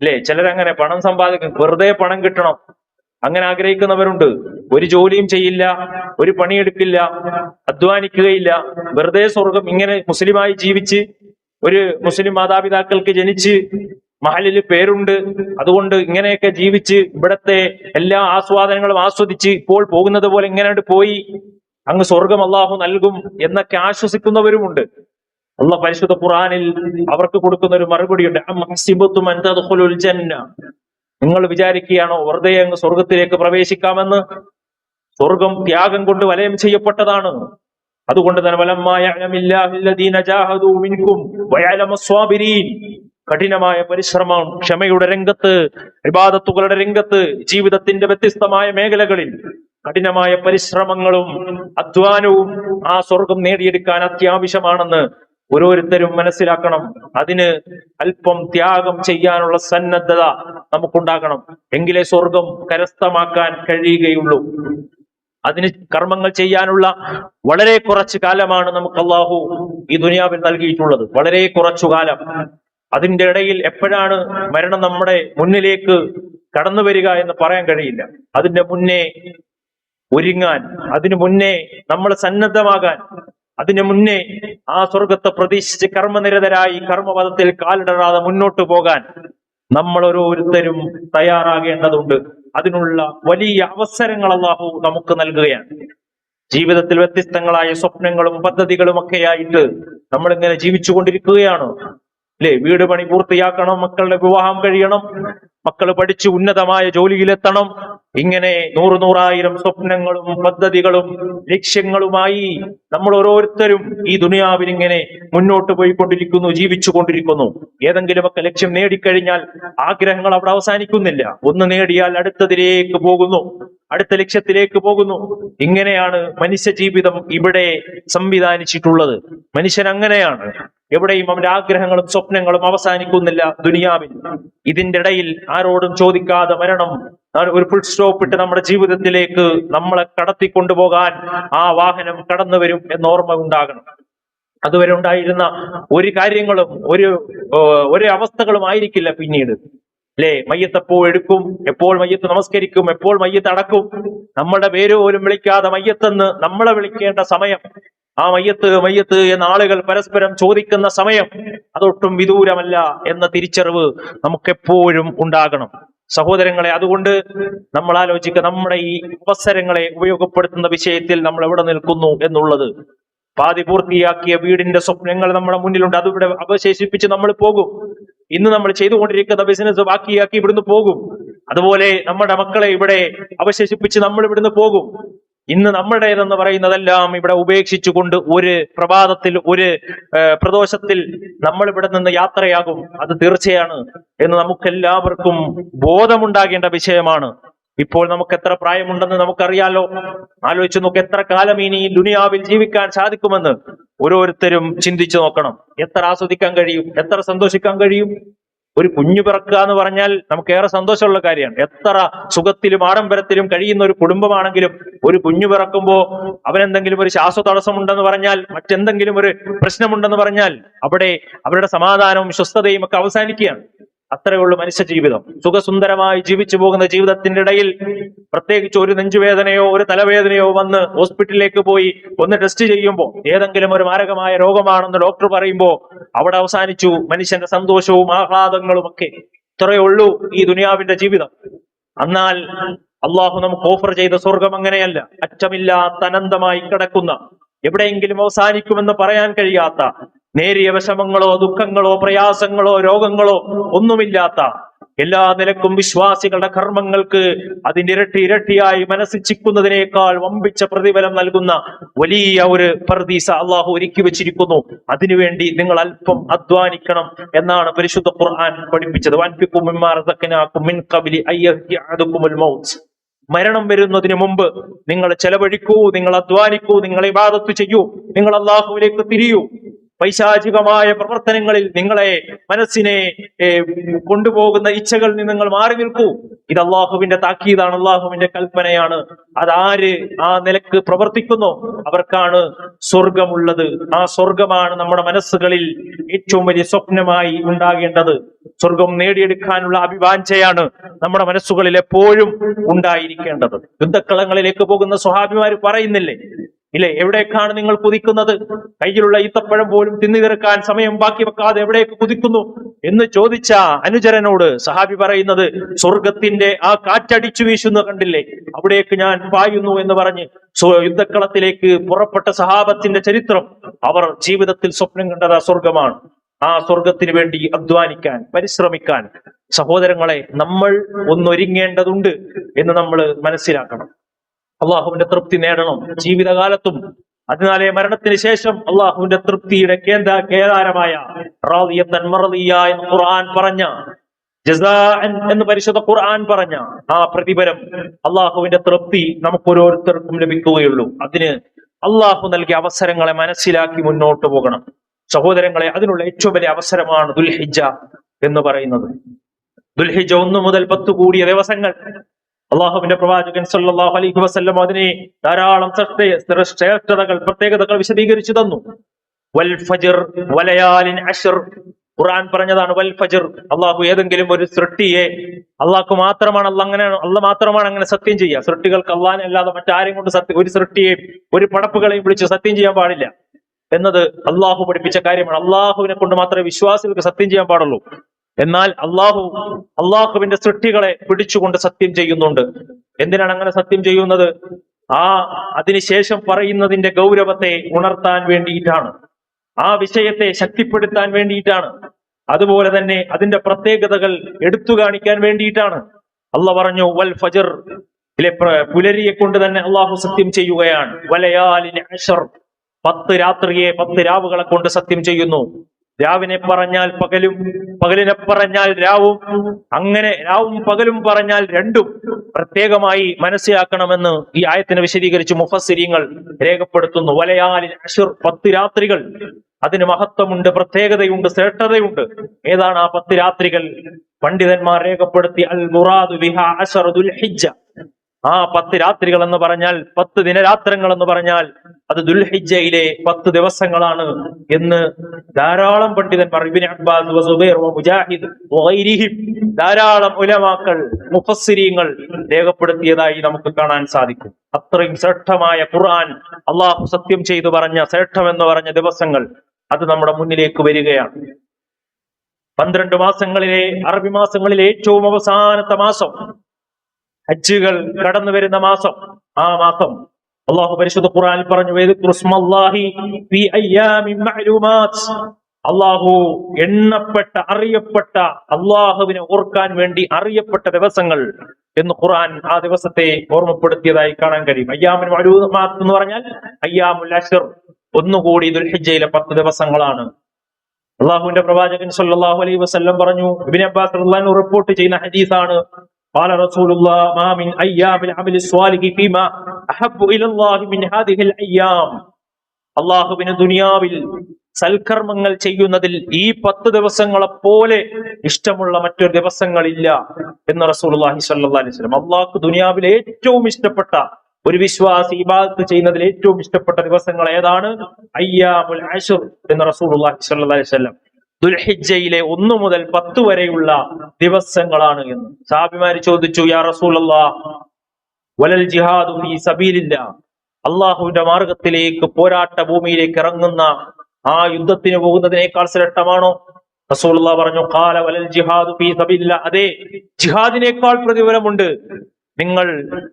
അല്ലെ ചിലരങ്ങനെ പണം സമ്പാദിക്കും, വെറുതെ പണം കിട്ടണം അങ്ങനെ ആഗ്രഹിക്കുന്നവരുണ്ട്. ഒരു ജോലിയും ചെയ്യില്ല, ഒരു പണിയെടുക്കില്ല, അധ്വാനിക്കുകയില്ല, വെറുതെ സ്വർഗം. ഇങ്ങനെ മുസ്ലിമായി ജീവിച്ച് ഒരു മുസ്ലിം മാതാപിതാക്കൾക്ക് ജനിച്ച് മഹലിൽ പേരുണ്ട്, അതുകൊണ്ട് ഇങ്ങനെയൊക്കെ ജീവിച്ച് ഇവിടത്തെ എല്ലാ ആസ്വാദനങ്ങളും ആസ്വദിച്ച് ഇപ്പോൾ പോകുന്നത് പോലെ ഇങ്ങനെ പോയി അങ്ങ് സ്വർഗം അള്ളാഹു നൽകും എന്നൊക്കെ ആശ്വസിക്കുന്നവരുമുണ്ട്. അള്ളാഹ് പരിശുദ്ധ ഖുർആനിൽ അവർക്ക് കൊടുക്കുന്ന ഒരു മറുപടിയുണ്ട്. നിങ്ങൾ വിചാരിക്കുകയാണോ വെറുതെ അങ്ങ് സ്വർഗത്തിലേക്ക് പ്രവേശിക്കാമെന്ന്? സ്വർഗം ത്യാഗം കൊണ്ട് വലയം ചെയ്യപ്പെട്ടതാണ്. അതുകൊണ്ട് തന്നെ കഠിനമായ പരിശ്രമം, ക്ഷമയുടെ രംഗത്ത്, ഇബാദത്തുകളുടെ രംഗത്ത്, ജീവിതത്തിന്റെ വ്യത്യസ്തമായ മേഖലകളിൽ കഠിനമായ പരിശ്രമങ്ങളും അധ്വാനവും ആ സ്വർഗം നേടിയെടുക്കാൻ അത്യാവശ്യമാണെന്ന് ഓരോരുത്തരും മനസ്സിലാക്കണം. അതിന് അല്പം ത്യാഗം ചെയ്യാനുള്ള സന്നദ്ധത നമുക്കുണ്ടാകണം. എങ്കിലേ സ്വർഗം കരസ്ഥമാക്കാൻ കഴിയുകയുള്ളൂ. അതിന് കർമ്മങ്ങൾ ചെയ്യാനുള്ള വളരെ കുറച്ചു കാലമാണ് നമുക്ക് അള്ളാഹു ഈ ദുനിയാവിൽ നൽകിയിട്ടുള്ളത്. വളരെ കുറച്ചു കാലം. അതിന്റെ ഇടയിൽ എപ്പോഴാണ് മരണം നമ്മുടെ മുന്നിലേക്ക് കടന്നു വരിക എന്ന് പറയാൻ കഴിയില്ല. അതിന്റെ മുന്നേ ഒരുങ്ങാൻ, അതിനു മുന്നേ നമ്മൾ സന്നദ്ധമാകാൻ, അതിനു മുന്നേ ആ സ്വർഗത്തെ പ്രതീക്ഷിച്ച് കർമ്മനിരതരായി കർമ്മപഥത്തിൽ കാലിടറാതെ മുന്നോട്ട് പോകാൻ നമ്മൾ ഓരോരുത്തരും തയ്യാറാകേണ്ടതുണ്ട്. അതിനുള്ള വലിയ അവസരങ്ങൾ അല്ലാഹു നമുക്ക് നൽകുകയാണ്. ജീവിതത്തിൽ വ്യത്യസ്തങ്ങളായ സ്വപ്നങ്ങളും പദ്ധതികളും ഒക്കെയായിട്ട് നമ്മളിങ്ങനെ ജീവിച്ചു കൊണ്ടിരിക്കുകയാണ് അല്ലെ. വീട് പണി പൂർത്തിയാക്കണം, മക്കളുടെ വിവാഹം കഴിയണം, മക്കൾ പഠിച്ച് ഉന്നതമായ ജോലിയിലെത്തണം. ഇങ്ങനെ നൂറായിരം സ്വപ്നങ്ങളും പദ്ധതികളും ലക്ഷ്യങ്ങളുമായി നമ്മൾ ഓരോരുത്തരും ഈ ദുനിയാവിൽ ഇങ്ങനെ മുന്നോട്ട് പോയിക്കൊണ്ടിരിക്കുന്നു, ജീവിച്ചു കൊണ്ടിരിക്കുന്നു. ഏതെങ്കിലുമൊക്കെ ലക്ഷ്യം നേടിക്കഴിഞ്ഞാൽ ആഗ്രഹങ്ങൾ അവിടെ അവസാനിക്കുന്നില്ല. ഒന്ന് നേടിയാൽ അടുത്തതിലേക്ക് പോകുന്നു, അടുത്ത ലക്ഷ്യത്തിലേക്ക് പോകുന്നു. ഇങ്ങനെയാണ് മനുഷ്യ ജീവിതം ഇവിടെ സംവിധാനിച്ചിട്ടുള്ളത്. മനുഷ്യൻ അങ്ങനെയാണ്. എവിടെയും അവന്റെ ആഗ്രഹങ്ങളും സ്വപ്നങ്ങളും അവസാനിക്കുന്നില്ല ദുനിയാവിൽ. ഇതിന്റെ ഇടയിൽ ആരോടും ചോദിക്കാതെ മരണം ഒരു ഫുൾ സ്റ്റോപ്പ് ഇട്ട് നമ്മുടെ ജീവിതത്തിലേക്ക് നമ്മളെ കടത്തിക്കൊണ്ടുപോകാൻ ആ വാഹനം കടന്നു വരും എന്ന ഓർമ്മ ഉണ്ടാകണം. അതുവരെ ഉണ്ടായിരുന്ന ഒരു കാര്യങ്ങളും ഒരു അവസ്ഥകളും ആയിരിക്കില്ല പിന്നീട് അല്ലെ. മയ്യത്ത് എപ്പോൾ എടുക്കും, എപ്പോൾ മയ്യത്ത് നമസ്കരിക്കും, എപ്പോൾ മയ്യത്ത് അടക്കും, നമ്മുടെ പേര് പോലും വിളിക്കാതെ മയ്യത്തെന്ന് നമ്മളെ വിളിക്കേണ്ട സമയം, ആ മയ്യത്ത് എന്ന ആളുകൾ പരസ്പരം ചോദിക്കുന്ന സമയം അതൊട്ടും വിദൂരമല്ല എന്ന തിരിച്ചറിവ് നമുക്കെപ്പോഴും ഉണ്ടാകണം സഹോദരങ്ങളെ. അതുകൊണ്ട് നമ്മൾ ആലോചിക്കുക, നമ്മുടെ ഈ അവസരങ്ങളെ ഉപയോഗപ്പെടുത്തുന്ന വിഷയത്തിൽ നമ്മൾ എവിടെ നിൽക്കുന്നു എന്നുള്ളത്. പാതി പൂർത്തിയാക്കിയ വീടിന്റെ സ്വപ്നങ്ങൾ നമ്മുടെ മുന്നിലുണ്ട്, അതിവിടെ അവശേഷിപ്പിച്ച് നമ്മൾ പോകും. ഇന്ന് നമ്മൾ ചെയ്തുകൊണ്ടിരിക്കുന്ന ബിസിനസ് ബാക്കിയാക്കി ഇവിടുന്ന് പോകും. അതുപോലെ നമ്മുടെ മക്കളെ ഇവിടെ അവശേഷിപ്പിച്ച് നമ്മൾ ഇവിടുന്ന് പോകും. ഇന്ന് നമ്മുടേതെന്ന് പറയുന്നതെല്ലാം ഇവിടെ ഉപേക്ഷിച്ചുകൊണ്ട് ഒരു പ്രഭാതത്തിൽ, ഒരു പ്രദോഷത്തിൽ നമ്മൾ ഇവിടെ നിന്ന് യാത്രയാകും. അത് തീർച്ചയാണ് എന്ന് നമുക്കെല്ലാവർക്കും ബോധമുണ്ടാകേണ്ട വിഷയമാണ്. ഇപ്പോൾ നമുക്ക് എത്ര പ്രായമുണ്ടെന്ന് നമുക്കറിയാലോ. ആലോചിച്ച് നോക്ക്, എത്ര കാലം ഇനി ദുനിയാവിൽ ജീവിക്കാൻ സാധിക്കുമെന്ന് ഓരോരുത്തരും ചിന്തിച്ചു നോക്കണം. എത്ര ആസ്വദിക്കാൻ കഴിയും, എത്ര സന്തോഷിക്കാൻ കഴിയും? ഒരു കുഞ്ഞു പിറക്കുക എന്ന് പറഞ്ഞാൽ നമുക്ക് ഏറെ സന്തോഷമുള്ള കാര്യമാണ്. എത്ര സുഖത്തിലും ആഡംബരത്തിലും കഴിയുന്ന ഒരു കുടുംബമാണെങ്കിലും ഒരു കുഞ്ഞു പിറക്കുമ്പോ അവനെന്തെങ്കിലും ഒരു ശ്വാസതടസ്സമുണ്ടെന്ന് പറഞ്ഞാൽ, മറ്റെന്തെങ്കിലും ഒരു പ്രശ്നമുണ്ടെന്ന് പറഞ്ഞാൽ അവിടെ അവരുടെ സമാധാനവും സ്വസ്ഥതയും ഒക്കെ അവസാനിക്കുകയാണ്. അത്രയുള്ളൂ മനുഷ്യ ജീവിതം. സുഖസുന്ദരമായി ജീവിച്ചു പോകുന്ന ജീവിതത്തിന്റെ ഇടയിൽ പ്രത്യേകിച്ച് ഒരു നെഞ്ചുവേദനയോ ഒരു തലവേദനയോ വന്ന് ഹോസ്പിറ്റലിലേക്ക് പോയി ഒന്ന് ടെസ്റ്റ് ചെയ്യുമ്പോൾ ഏതെങ്കിലും ഒരു മാരകമായ രോഗമാണെന്ന് ഡോക്ടർ പറയുമ്പോൾ അവിടെ അവസാനിച്ചു മനുഷ്യന്റെ സന്തോഷവും ആഹ്ലാദങ്ങളും ഒക്കെ. ഇത്രയേ ഉള്ളൂ ഈ ദുനിയാവിന്റെ ജീവിതം. എന്നാൽ അള്ളാഹു നമുക്ക് ഓഫർ ചെയ്ത സ്വർഗം അങ്ങനെയല്ല. അറ്റമില്ലാത്ത അനന്തമായി കിടക്കുന്ന, എവിടെയെങ്കിലും അവസാനിക്കുമെന്ന് പറയാൻ കഴിയാത്ത, നേരിയ വിഷമങ്ങളോ ദുഃഖങ്ങളോ പ്രയാസങ്ങളോ രോഗങ്ങളോ ഒന്നുമില്ലാത്ത, എല്ലാ നിലക്കും വിശ്വാസികളുടെ കർമ്മങ്ങൾക്ക് അതിന്റെ ഇരട്ടിയായി മനസ്സിച്ചിക്കുന്നതിനേക്കാൾ വമ്പിച്ച പ്രതിഫലം നൽകുന്ന വലിയ ഒരു പർദീസ അള്ളാഹു ഒരുക്കി വെച്ചിരിക്കുന്നു. അതിനുവേണ്ടി നിങ്ങൾ അല്പം അധ്വാനിക്കണം എന്നാണ് പരിശുദ്ധ ഖുർആൻ പഠിപ്പിച്ചത്. മരണം വരുന്നതിന് മുമ്പ് നിങ്ങൾ ചെലവഴിക്കൂ, നിങ്ങൾ അധ്വാനിക്കൂ, നിങ്ങൾ ഇബാദത്ത് ചെയ്യൂ, നിങ്ങൾ അള്ളാഹുവിലേക്ക് തിരിയൂ. പൈശാചികമായ പ്രവർത്തനങ്ങളിൽ നിങ്ങളെ മനസ്സിനെ കൊണ്ടുപോകുന്ന ഇച്ഛകളിൽ നിന്ന് നിങ്ങൾ മാറി നിൽക്കൂ. ഇത് അള്ളാഹുവിന്റെ താക്കീതാണ്, അള്ളാഹുവിന്റെ കൽപ്പനയാണ്. അതാര് ആ നിലക്ക് പ്രവർത്തിക്കുന്നു അവർക്കാണ് സ്വർഗമുള്ളത്. ആ സ്വർഗമാണ് നമ്മുടെ മനസ്സുകളിൽ ഏറ്റവും വലിയ സ്വപ്നമായി ഉണ്ടാകേണ്ടത്. സ്വർഗം നേടിയെടുക്കാനുള്ള അഭിവാഞ്ചയാണ് നമ്മുടെ മനസ്സുകളിൽ എപ്പോഴും ഉണ്ടായിരിക്കേണ്ടത്. യുദ്ധക്കളങ്ങളിലേക്ക് പോകുന്ന സ്വഹാബിമാര് പറയുന്നില്ലേ, ഇല്ലേ, എവിടേക്കാണ് നിങ്ങൾ കുതിക്കുന്നത്? കയ്യിലുള്ള ഈത്തപ്പഴം പോലും തിന്നു തീർക്കാൻ സമയം ബാക്കി വെക്കാതെ എവിടേക്ക് കുതിക്കുന്നു എന്ന് ചോദിച്ച അനുചരനോട് സഹാബി പറയുന്നത്, സ്വർഗത്തിന്റെ ആ കാറ്റടിച്ചു വീശുന്ന കണ്ടില്ലേ, അവിടേക്ക് ഞാൻ പായുന്നു എന്ന് പറഞ്ഞ് യുദ്ധക്കളത്തിലേക്ക് പുറപ്പെട്ട സഹാബത്തിന്റെ ചരിത്രം അവർ ജീവിതത്തിൽ സ്വപ്നം കണ്ടത് ആ സ്വർഗമാണ്. ആ സ്വർഗത്തിന് വേണ്ടി അധ്വാനിക്കാൻ, പരിശ്രമിക്കാൻ സഹോദരങ്ങളെ നമ്മൾ ഒന്നൊരുങ്ങേണ്ടതുണ്ട് എന്ന് നമ്മൾ മനസ്സിലാക്കണം. അള്ളാഹുവിന്റെ തൃപ്തി നേടണം ജീവിതകാലത്തും. അതിനാലെ മരണത്തിന് ശേഷം അള്ളാഹുവിന്റെ തൃപ്തിയുടെ കേദാരമായ റാദിയത്തൻ മർദിയ എന്ന് ഖുർആൻ പറഞ്ഞ, ജസാഅൻ എന്ന് പരിശുദ്ധ ഖുർആൻ പറഞ്ഞ ആ പ്രതിഫലം, അള്ളാഹുവിന്റെ തൃപ്തി നമുക്ക് ഓരോരുത്തർക്കും ലഭിക്കുകയുള്ളൂ. അതിന് അള്ളാഹു നൽകിയ അവസരങ്ങളെ മനസ്സിലാക്കി മുന്നോട്ട് പോകണം സഹോദരങ്ങളെ. അതിനുള്ള ഏറ്റവും വലിയ അവസരമാണ് ദുൽഹിജ്ജ എന്ന് പറയുന്നത്. ദുൽഹിജ്ജ 1 മുതൽ 10 കൂടിയ ദിവസങ്ങൾ അള്ളാഹുവിന്റെ പ്രവാചകൻ സല്ലല്ലാഹു അലൈഹി വസല്ലം അതിനെ ധാരാളം ശ്രേഷ്ഠതകൾ, പ്രത്യേകതകൾ വിശദീകരിച്ചു തന്നു. വൽ ഫജ്ർ വലയാലിൻ അശ്ർ, ഖുർആൻ പറഞ്ഞതാണ് വൽ ഫജ്ർ. അള്ളാഹു ഏതെങ്കിലും ഒരു സൃഷ്ടിയെ, അള്ളാഹു മാത്രമാണ് അള്ളാഹ് മാത്രമാണ് അങ്ങനെ സത്യം ചെയ്യുക. സൃഷ്ടികൾക്ക് അള്ളാഹിനെ അല്ലാതെ മറ്റാരെയും കൊണ്ട് ഒരു സൃഷ്ടിയെയും ഒരു പടപ്പുകളെയും വിളിച്ച് സത്യം ചെയ്യാൻ പാടില്ല എന്നത് അള്ളാഹു പഠിപ്പിച്ച കാര്യമാണ്. അള്ളാഹുവിനെ കൊണ്ട് മാത്രമേ വിശ്വാസികൾക്ക് സത്യം ചെയ്യാൻ പാടുള്ളൂ. എന്നാൽ അള്ളാഹുവിന്റെ സൃഷ്ടികളെ പിടിച്ചുകൊണ്ട് സത്യം ചെയ്യുന്നുണ്ട്. എന്തിനാണ് അങ്ങനെ സത്യം ചെയ്യുന്നത്? അതിനുശേഷം പറയുന്നതിന്റെ ഗൗരവത്തെ ഉണർത്താൻ വേണ്ടിയിട്ടാണ്, ആ വിഷയത്തെ ശക്തിപ്പെടുത്താൻ വേണ്ടിയിട്ടാണ്, അതുപോലെ തന്നെ അതിന്റെ പ്രത്യേകതകൾ എടുത്തു കാണിക്കാൻ വേണ്ടിയിട്ടാണ്. അള്ളാഹ് പറഞ്ഞു വൽ ഫജ്ർ, പുലരിയെ കൊണ്ട് തന്നെ അള്ളാഹു സത്യം ചെയ്യുകയാണ്. വലയാലിൻ അശ്ർ, 10 രാത്രിയെ 10 രാവുകളെ കൊണ്ട് സത്യം ചെയ്യുന്നു. രാവിനെ പറഞ്ഞാൽ പകലും, പകലിനെ പറഞ്ഞാൽ രാവും, അങ്ങനെ രാവും പകലും പറഞ്ഞാൽ രണ്ടും പ്രത്യേകമായി മനസ്സിലാക്കണമെന്ന് ഈ ആയത്തിനെ വിശദീകരിച്ച് മുഫസ്സിരീങ്ങൾ രേഖപ്പെടുത്തുന്നു. വലയാലിൻ അശ്ർ, 10 രാത്രികൾ, അതിന് മഹത്വമുണ്ട്, പ്രത്യേകതയുണ്ട്, ശ്രേഷ്ഠതയുണ്ട്. ഏതാണ് ആ 10 രാത്രികൾ? പണ്ഡിതന്മാർ രേഖപ്പെടുത്തി അൽ മുറാദു ബിഹാ അശ്റ ദുൽഹിജ്ജ. ആ 10 രാത്രികൾ എന്ന് പറഞ്ഞാൽ, 10 ദിനരാത്രങ്ങൾ എന്ന് പറഞ്ഞാൽ അത് ദുൽഹിജ്ജയിലെ 10 ദിവസങ്ങളാണ് എന്ന് ധാരാളം പണ്ഡിതന്മാർ, ഇബ്നു അബ്ബാസ് വസുബൈർ മുജാഹിദ് വഗൈരിഹിം, ധാരാളം ഉലമാക്കൾ, മുഫസ്സിരീങ്ങൾ രേഖപ്പെടുത്തിയതായി നമുക്ക് കാണാൻ സാധിക്കും. അത്രയും ശ്രേഷ്ഠമായ ഖുർആൻ അള്ളാഹു സത്യം ചെയ്തു പറഞ്ഞ, ശ്രേഷ്ഠമെന്ന് പറഞ്ഞ ദിവസങ്ങൾ അത് നമ്മുടെ മുന്നിലേക്ക് വരികയാണ്. 12 മാസങ്ങളിലെ, അറബി മാസങ്ങളിലെ ഏറ്റവും അവസാനത്തെ മാസം, ഹജ്ജുകൾ കടന്നു വരുന്ന മാസം, ആ മാസം അള്ളാഹു പരിശുദ്ധ ഖുർആനിൽ പറഞ്ഞു, അള്ളാഹു എണ്ണപ്പെട്ട, അറിയപ്പെട്ട, അള്ളാഹുവിനെ ഓർക്കാൻ വേണ്ടി അറിയപ്പെട്ട ദിവസങ്ങൾ എന്ന് ഖുർആൻ ആ ദിവസത്തെ ഓർമ്മപ്പെടുത്തിയതായി കാണാൻ കഴിയും. അയ്യാമുൽ മഅലൂമാത്ത് എന്ന് പറഞ്ഞാൽ അയ്യാമുൽ അശ്ർ, ഒന്നുകൂടി ദുൽഹിജ്ജയിലെ 10 ദിവസങ്ങളാണ്. അള്ളാഹുവിന്റെ പ്രവാചകൻ സല്ലല്ലാഹു അലൈഹി വസല്ലം പറഞ്ഞു, ഇബ്നു അബ്ബാസ് റളിയല്ലാഹു അൻഹു റിപ്പോർട്ട് ചെയ്യുന്ന ഹദീസാണ്, قال رسول الله ما من ايام العمل الصالح فيما احب الى الله من هذه الايام. അള്ളാഹുവിന് ദുനിയാവിൽ സൽക്കർമ്മങ്ങൾ ചെയ്യുന്നതിൽ ഈ 10 ദിവസങ്ങളെ പോലെ ഇഷ്ടമുള്ള മറ്റൊരു ദിവസങ്ങളില്ല എന്ന് റസൂലുള്ളാഹി സ്വല്ലല്ലാഹി അലൈഹി വസല്ലം. അള്ളാഹ്ക്ക് ദുനിയാവിലെ ഏറ്റവും ഇഷ്ടപ്പെട്ട ഒരു വിശ്വാസി ഇബാദത്ത് ചെയ്യുന്നതിൽ ഏറ്റവും ഇഷ്ടപ്പെട്ട ദിവസങ്ങൾ ഏതാണ്? അയ്യാമുൽ അശ്ർ എന്ന് റസൂലുള്ളാഹി സ്വല്ലല്ലാഹി അലൈഹി വസല്ലം. ദുൽഹിജ്ജയിലെ 1 മുതൽ 10 വരെയുള്ള ദിവസങ്ങളാണ് എന്ന്. സഹാബിമാര് ചോദിച്ചു, യാ റസൂലല്ലാഹ് വലൽ ജിഹാദു ഫീ സബീലില്ലാഹ്, അള്ളാഹുവിന്റെ മാർഗത്തിലേക്ക് പോരാട്ട ഭൂമിയിലേക്ക് ഇറങ്ങുന്ന ആ യുദ്ധത്തിന് പോകുന്നതിനേക്കാൾ ശ്രേഷ്ഠമാണോ? റസൂലുള്ളാഹി പറഞ്ഞു, ഖാല വലൽ ജിഹാദു ഫീ സബീലില്ലാഹ്, അതെ, ജിഹാദിനേക്കാൾ പ്രതിഫലമുണ്ട് നിങ്ങൾ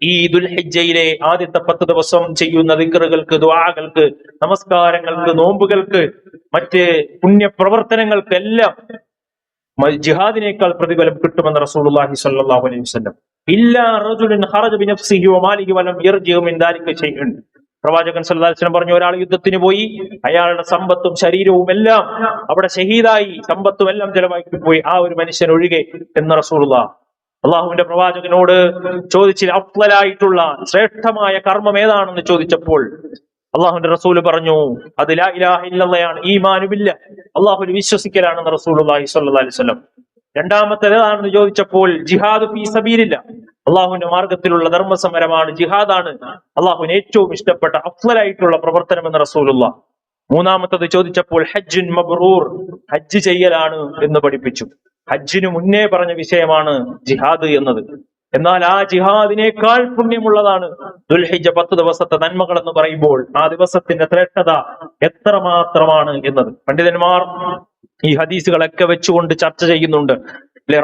ഈ ദുൽഹിജ്ജയിലെ ആദ്യത്തെ 10 ദിവസം ചെയ്യുന്ന ദിക്റുകൾക്ക്, ദുആകൾക്ക്, നമസ്കാരങ്ങൾക്ക്, നോമ്പുകൾക്ക്, മറ്റ് പുണ്യപ്രവർത്തനങ്ങൾക്കെല്ലാം ജിഹാദിനേക്കാൾ പ്രതിഫലം കിട്ടുമെന്ന് റസൂലുള്ളാഹി സ്വല്ലല്ലാഹു അലൈഹി വസല്ലം. ഇല്ലാ റജുലുൻ ഖറജ ബിനഫ്സിഹി വമാലിഹി വലം യർജിഉ മിൻ ദാലിക ഷൈഅൻ. പ്രവാചകൻ സല്ലല്ലാഹു അലൈഹി വസല്ലം പറഞ്ഞു, ഒരാൾ യുദ്ധത്തിന് പോയി അയാളുടെ സമ്പത്തും ശരീരവും എല്ലാം അവിടെ ഷഹീദായി, സമ്പത്തും എല്ലാം ചെലവാക്കി പോയി, ആ ഒരു മനുഷ്യൻ ഒഴികെ എന്ന് റസൂലുള്ളാഹ്. അള്ളാഹുവിന്റെ പ്രവാചകനോട് ചോദിച്ചില്ല, അഫ്ളലായിട്ടുള്ള ശ്രേഷ്ഠമായ കർമ്മം ഏതാണെന്ന് ചോദിച്ചപ്പോൾ അള്ളാഹുവിന്റെ റസൂല് പറഞ്ഞു, അത് ലാ ഇലാഹ ഇല്ലല്ലാഹയാണ്, ഈമാനു ബില്ലാഹ്, അള്ളാഹുവിൽ വിശ്വസിക്കലാണെന്ന് റസൂലുള്ളാഹി സ്വല്ലല്ലാഹി അലൈഹി വസല്ലം. രണ്ടാമത്തേത് ഏതാണെന്ന് ചോദിച്ചപ്പോൾ ജിഹാദ് ഫീ സബീലില്ലാഹ്, അള്ളാഹുവിന്റെ മാർഗത്തിലുള്ള ധർമ്മസമരമാണ്, ജിഹാദാണ് അള്ളാഹുവിന് ഏറ്റവും ഇഷ്ടപ്പെട്ട അഫ്ളലായിട്ടുള്ള പ്രവർത്തനം എന്ന് റസൂലുള്ളാഹ്. മൂന്നാമത്തത് ചോദിച്ചപ്പോൾ ഹജ്ജുൻ മബ്റൂർ, ഹജ്ജ് ചെയ്യലാണ് എന്ന് പഠിപ്പിച്ചു. ഹജ്ജിന് മുന്നേ പറഞ്ഞ വിഷയമാണ് ജിഹാദ് എന്നത്. എന്നാൽ ആ ജിഹാദിനേക്കാൾ പുണ്യമുള്ളതാണ് ദുൽഹിജ്ജ 10 ദിവസത്തെ നന്മകൾ എന്ന് പറയുമ്പോൾ ആ ദിവസത്തിന്റെ ശ്രേഷ്ഠത എത്രമാത്രമാണ് എന്നത് പണ്ഡിതന്മാർ ഈ ഹദീസുകളൊക്കെ വെച്ചുകൊണ്ട് ചർച്ച ചെയ്യുന്നുണ്ട്.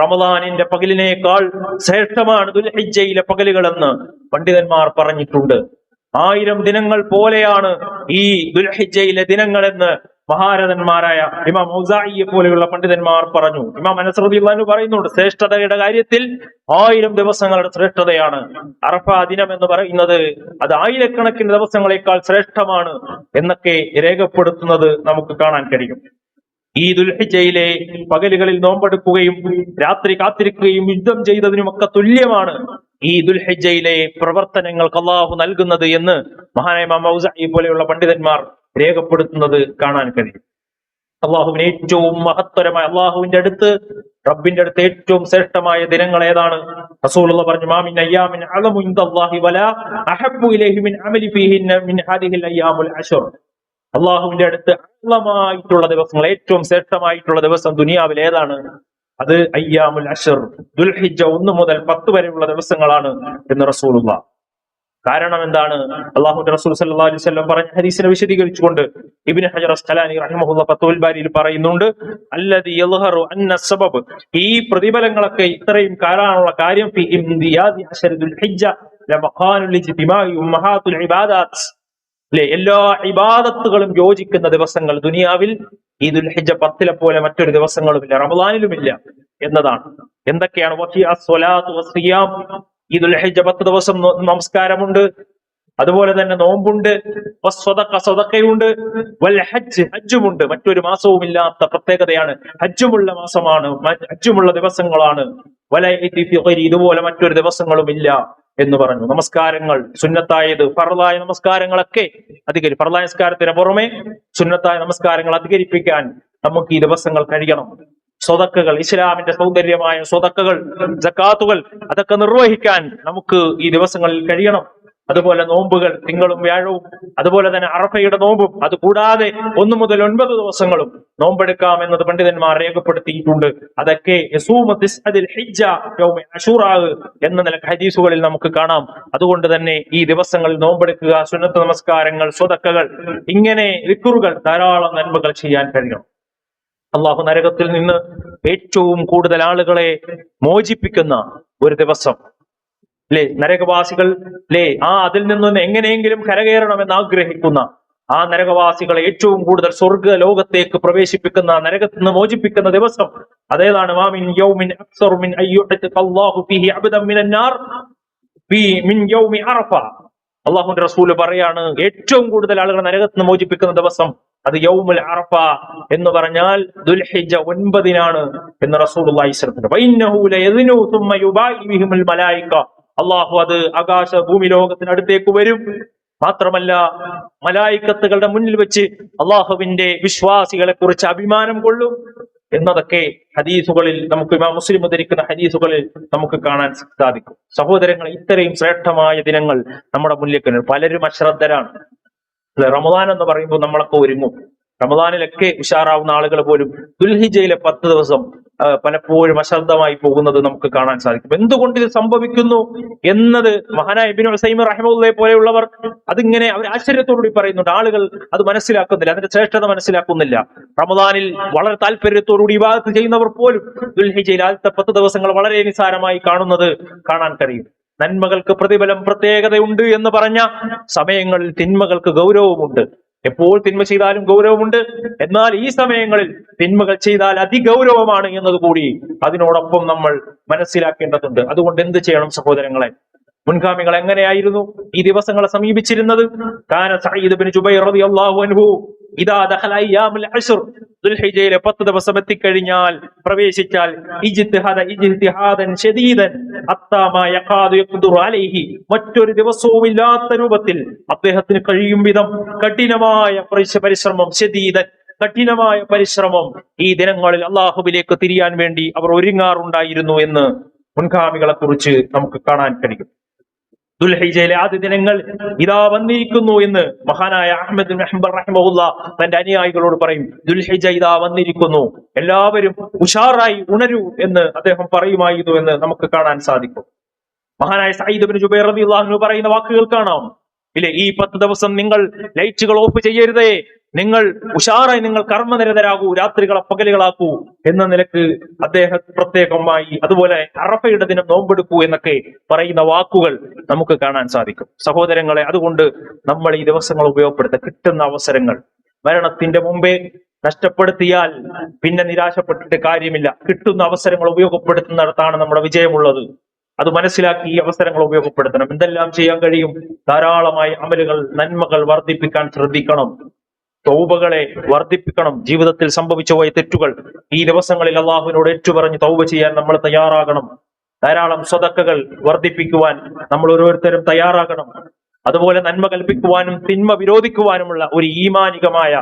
റമദാനിന്റെ പകലിനേക്കാൾ ശ്രേഷ്ഠമാണ് ദുൽഹിജ്ജയിലെ പകലുകളെന്ന് പണ്ഡിതന്മാർ പറഞ്ഞിട്ടുണ്ട്. 1000 ദിനങ്ങൾ പോലെയാണ് ഈ ദുൽഹിജ്ജയിലെ ദിനങ്ങളെന്ന് മഹാരഥന്മാരായ ഇമാം ഔസാഇയെ പോലെയുള്ള പണ്ഡിതന്മാർ പറഞ്ഞു. ഇമാം അനസ് റളിയല്ലാഹു അൻഹു പറയുന്നുണ്ട്, ശ്രേഷ്ഠതയുടെ കാര്യത്തിൽ 1000 ദിവസങ്ങളുടെ ശ്രേഷ്ഠതയാണ്. അറഫ ദിനം എന്ന് പറയുന്നത് അത് ആയിരക്കണക്കിന് ദിവസങ്ങളെക്കാൾ ശ്രേഷ്ഠമാണ് എന്നൊക്കെ രേഖപ്പെടുത്തുന്നത് നമുക്ക് കാണാൻ കഴിയും. ഈ ദുൽഹിജ്ജയിലെ പകലുകളിൽ നോമ്പെടുക്കുകയും രാത്രി കാത്തിരിക്കുകയും യുദ്ധം ചെയ്തതിനുമൊക്കെ തുല്യമാണ് ഈ ദുൽഹിജ്ജയിലെ പ്രവർത്തനങ്ങൾക്ക് അള്ളാഹു നൽകുന്നത് എന്ന് മഹാനായ ഇമാം ഔസാഇ പോലെയുള്ള പണ്ഡിതന്മാർ രേഖപ്പെടുത്തുന്നത് കാണാൻ കഴിയും. അള്ളാഹുവിന് ഏറ്റവും മഹത്തരമായ, അള്ളാഹുവിന്റെ അടുത്ത്, റബ്ബിന്റെ അടുത്ത് ഏറ്റവും ശ്രേഷ്ഠമായ ദിനങ്ങൾ ഏതാണ്? റസൂലുള്ളാഹി പറഞ്ഞു, മാ മിൻ അയ്യാമിൻ അലമു ഇൻദല്ലാഹി വലാ അഹബ്ബു ഇലൈഹി മിൻ അമലി ഫീഹിന്ന മിൻ ഹാദിഹിൽ അയ്യാമുൽ അശ്ർ. അള്ളാഹുവിന്റെ അടുത്ത് അള്ളമായിട്ടുള്ള ദിവസങ്ങൾ, ഏറ്റവും ശ്രേഷ്ഠമായിട്ടുള്ള ദിവസം ദുനിയാവിൽ ഏതാണ്? അത് അയ്യാമുൽ അശ്ർ, ദുൽഹിജ്ജ 1 മുതൽ 10 വരെയുള്ള ദിവസങ്ങളാണ് എന്ന് റസൂലുള്ളാഹി. കാരണം എന്താണ്? അല്ലാഹുവിന്റെ റസൂൽ സല്ലല്ലാഹു അലൈഹി വസല്ലം പറഞ്ഞ ഹദീസിനെ വിശദീകരിച്ചുകൊണ്ട് ഇബ്നു ഹജർ അസ്ഖലാനി റഹിമഹുല്ലാഹ് ഫത്ഹുൽ ബാരിയിൽ പറയുന്നുണ്ട്, അല്ലദി യൽഹറു അന്ന സബബ്, ഈ പ്രതിഫലങ്ങളൊക്കെ ഇത്രയും കാരണമുള്ള കാര്യം ഫി ഇംദിയാദി അശ്ർ ദുൽഹിജ്ജ ലമഖാനുൽ ഇജ്തിമാഇ ഉമ്മഹാത്തുൽ ഇബാദാത്ത്, എല്ലാ ഇബാദത്തുകളും യോജിക്കുന്ന ദിവസങ്ങൾ ദുനിയാവിൽ ഈ ദുൽഹിജ്ജ 10 പോലെ മറ്റൊരു ദിവസങ്ങളുമില്ല, റമദാനിലുമില്ല എന്നതാണ്. എന്തൊക്കെയാണ്? വഖിയ സ്വലാത്തു വസിയാം, ഈ ദുൽഹിജ്ജ 10 ദിവസം നമസ്കാരമുണ്ട്, അതുപോലെ തന്നെ നോമ്പുണ്ട്, സ്വതക്കയുണ്ട്, വൽ ഹജ്ജ്, ഹജ്ജുമുണ്ട്. മറ്റൊരു മാസവും ഇല്ലാത്ത പ്രത്യേകതയാണ്, ഹജ്ജുമുള്ള മാസമാണ്, ഹജ്ജുമുള്ള ദിവസങ്ങളാണ്. ഇതുപോലെ മറ്റൊരു ദിവസങ്ങളും ഇല്ല എന്ന് പറഞ്ഞു. നമസ്കാരങ്ങൾ, സുന്നത്തായത്, ഫർളായ നമസ്കാരങ്ങളൊക്കെ ഫർളായ നമസ്കാരത്തിന് പുറമെ സുന്നത്തായ നമസ്കാരങ്ങൾ അധികരിപ്പിക്കാൻ നമുക്ക് ഈ ദിവസങ്ങൾ കഴിയണം. സ്വതക്കകൾ, ഇസ്ലാമിന്റെ സൗന്ദര്യമായ സ്വതക്കകൾ, സക്കാത്തുകൾ, അതൊക്കെ നിർവഹിക്കാൻ നമുക്ക് ഈ ദിവസങ്ങളിൽ കഴിയണം. അതുപോലെ നോമ്പുകൾ, തിങ്കളും വ്യാഴവും, അതുപോലെ തന്നെ അറഫയുടെ നോമ്പും, അത് കൂടാതെ 1 മുതൽ 9 ദിവസങ്ങളും നോമ്പെടുക്കാം എന്നത് പണ്ഡിതന്മാർ രേഖപ്പെടുത്തിയിട്ടുണ്ട്. അതൊക്കെ എന്ന നിലക്ക് ഹദീസുകളിൽ നമുക്ക് കാണാം. അതുകൊണ്ട് തന്നെ ഈ ദിവസങ്ങളിൽ നോമ്പെടുക്കുക, സുന്നത്ത് നമസ്കാരങ്ങൾ, സ്വതക്കകൾ, ഇങ്ങനെ ദിക്റുകൾ, ധാരാളം നന്മകൾ ചെയ്യാൻ കഴിയണം. അള്ളാഹു നരകത്തിൽ നിന്ന് ഏറ്റവും കൂടുതൽ ആളുകളെ മോചിപ്പിക്കുന്ന ഒരു ദിവസം, നരകവാസികൾ അതിൽ നിന്ന് എങ്ങനെയെങ്കിലും കരകയറണമെന്ന് ആഗ്രഹിക്കുന്ന ആ നരകവാസികളെ ഏറ്റവും കൂടുതൽ സ്വർഗ ലോകത്തേക്ക് പ്രവേശിപ്പിക്കുന്ന, നരകത്തിൽ നിന്ന് മോചിപ്പിക്കുന്ന ദിവസം അതേതാണ്? മാമിൻ യൗമിൻ അക്സറു മിൻ അയ്യുഅതിക അല്ലാഹു ഫീഹി അബ്ദൻ മിനൻ നാർ മിൻ യൗമി അറഫ. അള്ളാഹുവിന്റെ റസൂല് പറയാണ്, ഏറ്റവും കൂടുതൽ ആളുകൾ നരകത്തിൽ നിന്ന് മോചിപ്പിക്കുന്ന ദിവസം അത് യൗമുൽ അറഫ എന്ന് പറഞ്ഞാൽ ദുൽഹിജ്ജ 9 എന്ന് റസൂലുള്ളാഹി സ്വല്ലല്ലാഹു അലൈഹി വസല്ലം. അള്ളാഹു അത് ആകാശ ഭൂമി ലോകത്തിനടുത്തേക്ക് വരും. മാത്രമല്ല മലായിക്കത്തുകളുടെ മുന്നിൽ വെച്ച് അള്ളാഹുവിന്റെ വിശ്വാസികളെ കുറിച്ച് അഭിമാനം കൊള്ളും എന്നതൊക്കെ ഹദീസുകളിൽ നമുക്ക് ഇമാം മുസ്ലിം ഉദ്ധരിക്കുന്ന ഹദീസുകളിൽ നമുക്ക് കാണാൻ സാധിക്കും. സഹോദരങ്ങൾ, ഇത്രയും ശ്രേഷ്ഠമായ ദിനങ്ങൾ നമ്മുടെ മുന്നിലേക്ക് പലരും അശ്രദ്ധരാണ്. റമദാൻ എന്ന് പറയുമ്പോൾ നമ്മളൊക്കെ ഒരുങ്ങും. റമദാനിലൊക്കെ ഉഷാറാവുന്ന ആളുകൾ പോലും ദുൽഹിജയിലെ 10 ദിവസം പലപ്പോഴും അശ്രദ്ധമായി പോകുന്നത് നമുക്ക് കാണാൻ സാധിക്കും. എന്തുകൊണ്ട് ഇത് സംഭവിക്കുന്നു എന്നത് മഹാനായ ഇബ്നു ഉസൈമീൻ റഹിമഹുള്ളയെ പോലെയുള്ളവർ അതിങ്ങനെ അവർ ആശ്ചര്യത്തോടുകൂടി പറയുന്നുണ്ട്. ആളുകൾ അത് മനസ്സിലാക്കുന്നില്ല, അതിന്റെ ശ്രേഷ്ഠത മനസ്സിലാക്കുന്നില്ല. റമദാനിൽ വളരെ താല്പര്യത്തോടുകൂടി ഇബാദത്ത് ചെയ്യുന്നവർ പോലും ദുൽഹിജയിൽ ആദ്യത്തെ 10 ദിവസങ്ങൾ വളരെ നിസാരമായി കാണുന്നത് കാണാൻ കഴിയും. നന്മകൾക്ക് പ്രതിഫലം പ്രത്യേകതയുണ്ട് എന്ന് പറഞ്ഞ സമയങ്ങളിൽ തിന്മകൾക്ക് ഗൗരവമുണ്ട്. എപ്പോൾ തിന്മ ചെയ്താലും ഗൗരവമുണ്ട്. എന്നാൽ ഈ സമയങ്ങളിൽ തിന്മകൾ ചെയ്താൽ അതിഗൗരവമാണ് എന്നതുകൂടി അതിനോടൊപ്പം നമ്മൾ മനസ്സിലാക്കേണ്ടതുണ്ട്. അതുകൊണ്ട് എന്ത് ചെയ്യണം സഹോദരങ്ങളെ? മുൻഗാമികൾ എങ്ങനെയായിരുന്നു ഈ ദിവസങ്ങളെ സമീപിച്ചിരുന്നത്? കാന സഈദ് ഇബ്നു ജുബൈർ റളിയല്ലാഹു അൻഹു ഇദാ ദഖല അയ്യാമുൽ അശ്ർ, ദുൽഹിജ്ജയിലെ 10 ദിവസം എത്തിക്കഴിഞ്ഞാൽ പ്രവേശിച്ചാൽ ഇജ്തിഹാദൻ ശദീദൻ ഹത്താ മാ യഖാദു യഖ്ദുറു അലൈഹി, മറ്റൊരു ദിവസവും ഇല്ലാത്ത രൂപത്തിൽ അദ്ദേഹത്തിന് കഴിയും വിധം കഠിനമായ പരിശ്രമം, ശദീദൻ കഠിനമായ പരിശ്രമം ഈ ദിനങ്ങളിൽ അള്ളാഹുവിലേക്ക് തിരിയാൻ വേണ്ടി അവർ ഒരുങ്ങാറുണ്ടായിരുന്നു എന്ന് മുൻഗാമികളെ കുറിച്ച് നമുക്ക് കാണാൻ കഴിയും. ദുൽഹിജ്ജയിലെ ആദ്യ ദിനങ്ങൾ ഇതാ വന്നിരിക്കുന്നു എന്ന് മഹാനായ അഹ്മദ് ഇബ്നു ഹംബൽ റഹിമഹുല്ലാ തന്റെ അനുയായികളോട് പറയും. ദുൽഹിജ്ജ ഇതാ വന്നിരിക്കുന്നു, എല്ലാവരും ഉഷാറായി ഉണരൂ എന്ന് അദ്ദേഹം പറയുമായിരുന്നു എന്ന് നമുക്ക് കാണാൻ സാധിക്കും. മഹാനായ സഈദ് ഇബ്നു ജുബൈർ റളിയല്ലാഹു അൻഹു പറയുന്ന വാക്കുകൾ കാണാം. ഇല്ലേ, ഈ 10 ദിവസം നിങ്ങൾ ലൈറ്റുകൾ ഓഫ് ചെയ്യരുതേ, നിങ്ങൾ ഉഷാറായി നിങ്ങൾ കർമ്മനിരതരാകൂ, രാത്രികളെ പകലുകളാക്കൂ എന്ന നിലക്ക് അദ്ദേഹം പ്രത്യേകമായി, അതുപോലെ അറഫയുടെ ദിനം നോമ്പെടുക്കൂ എന്നൊക്കെ പറയുന്ന വാക്കുകൾ നമുക്ക് കാണാൻ സാധിക്കും. സഹോദരങ്ങളെ, അതുകൊണ്ട് നമ്മൾ ഈ ദിവസങ്ങൾ ഉപയോഗപ്പെടുത്ത കിട്ടുന്ന അവസരങ്ങൾ മരണത്തിന്റെ മുമ്പേ നഷ്ടപ്പെടുത്തിയാൽ പിന്നെ നിരാശപ്പെട്ടിട്ട് കാര്യമില്ല. കിട്ടുന്ന അവസരങ്ങൾ ഉപയോഗപ്പെടുത്തുന്നിടത്താണ് നമ്മുടെ വിജയമുള്ളത്. അത് മനസ്സിലാക്കി ഈ അവസരങ്ങൾ ഉപയോഗപ്പെടുത്തണം. എന്തെല്ലാം ചെയ്യാൻ കഴിയും? ധാരാളമായി അമലുകൾ, നന്മകൾ വർദ്ധിപ്പിക്കാൻ ശ്രദ്ധിക്കണം. തൗബകളെ വർദ്ധിപ്പിക്കണം. ജീവിതത്തിൽ സംഭവിച്ചു പോയ തെറ്റുകൾ ഈ ദിവസങ്ങളിൽ അള്ളാഹുവിനോട് ഏറ്റുപറഞ്ഞ് തൗബ ചെയ്യാൻ നമ്മൾ തയ്യാറാകണം. ധാരാളം സ്വതക്കകൾ വർദ്ധിപ്പിക്കുവാൻ നമ്മൾ ഓരോരുത്തരും തയ്യാറാകണം. അതുപോലെ നന്മ കൽപ്പിക്കുവാനും തിന്മ വിരോധിക്കുവാനുമുള്ള ഒരു ഈമാനികമായ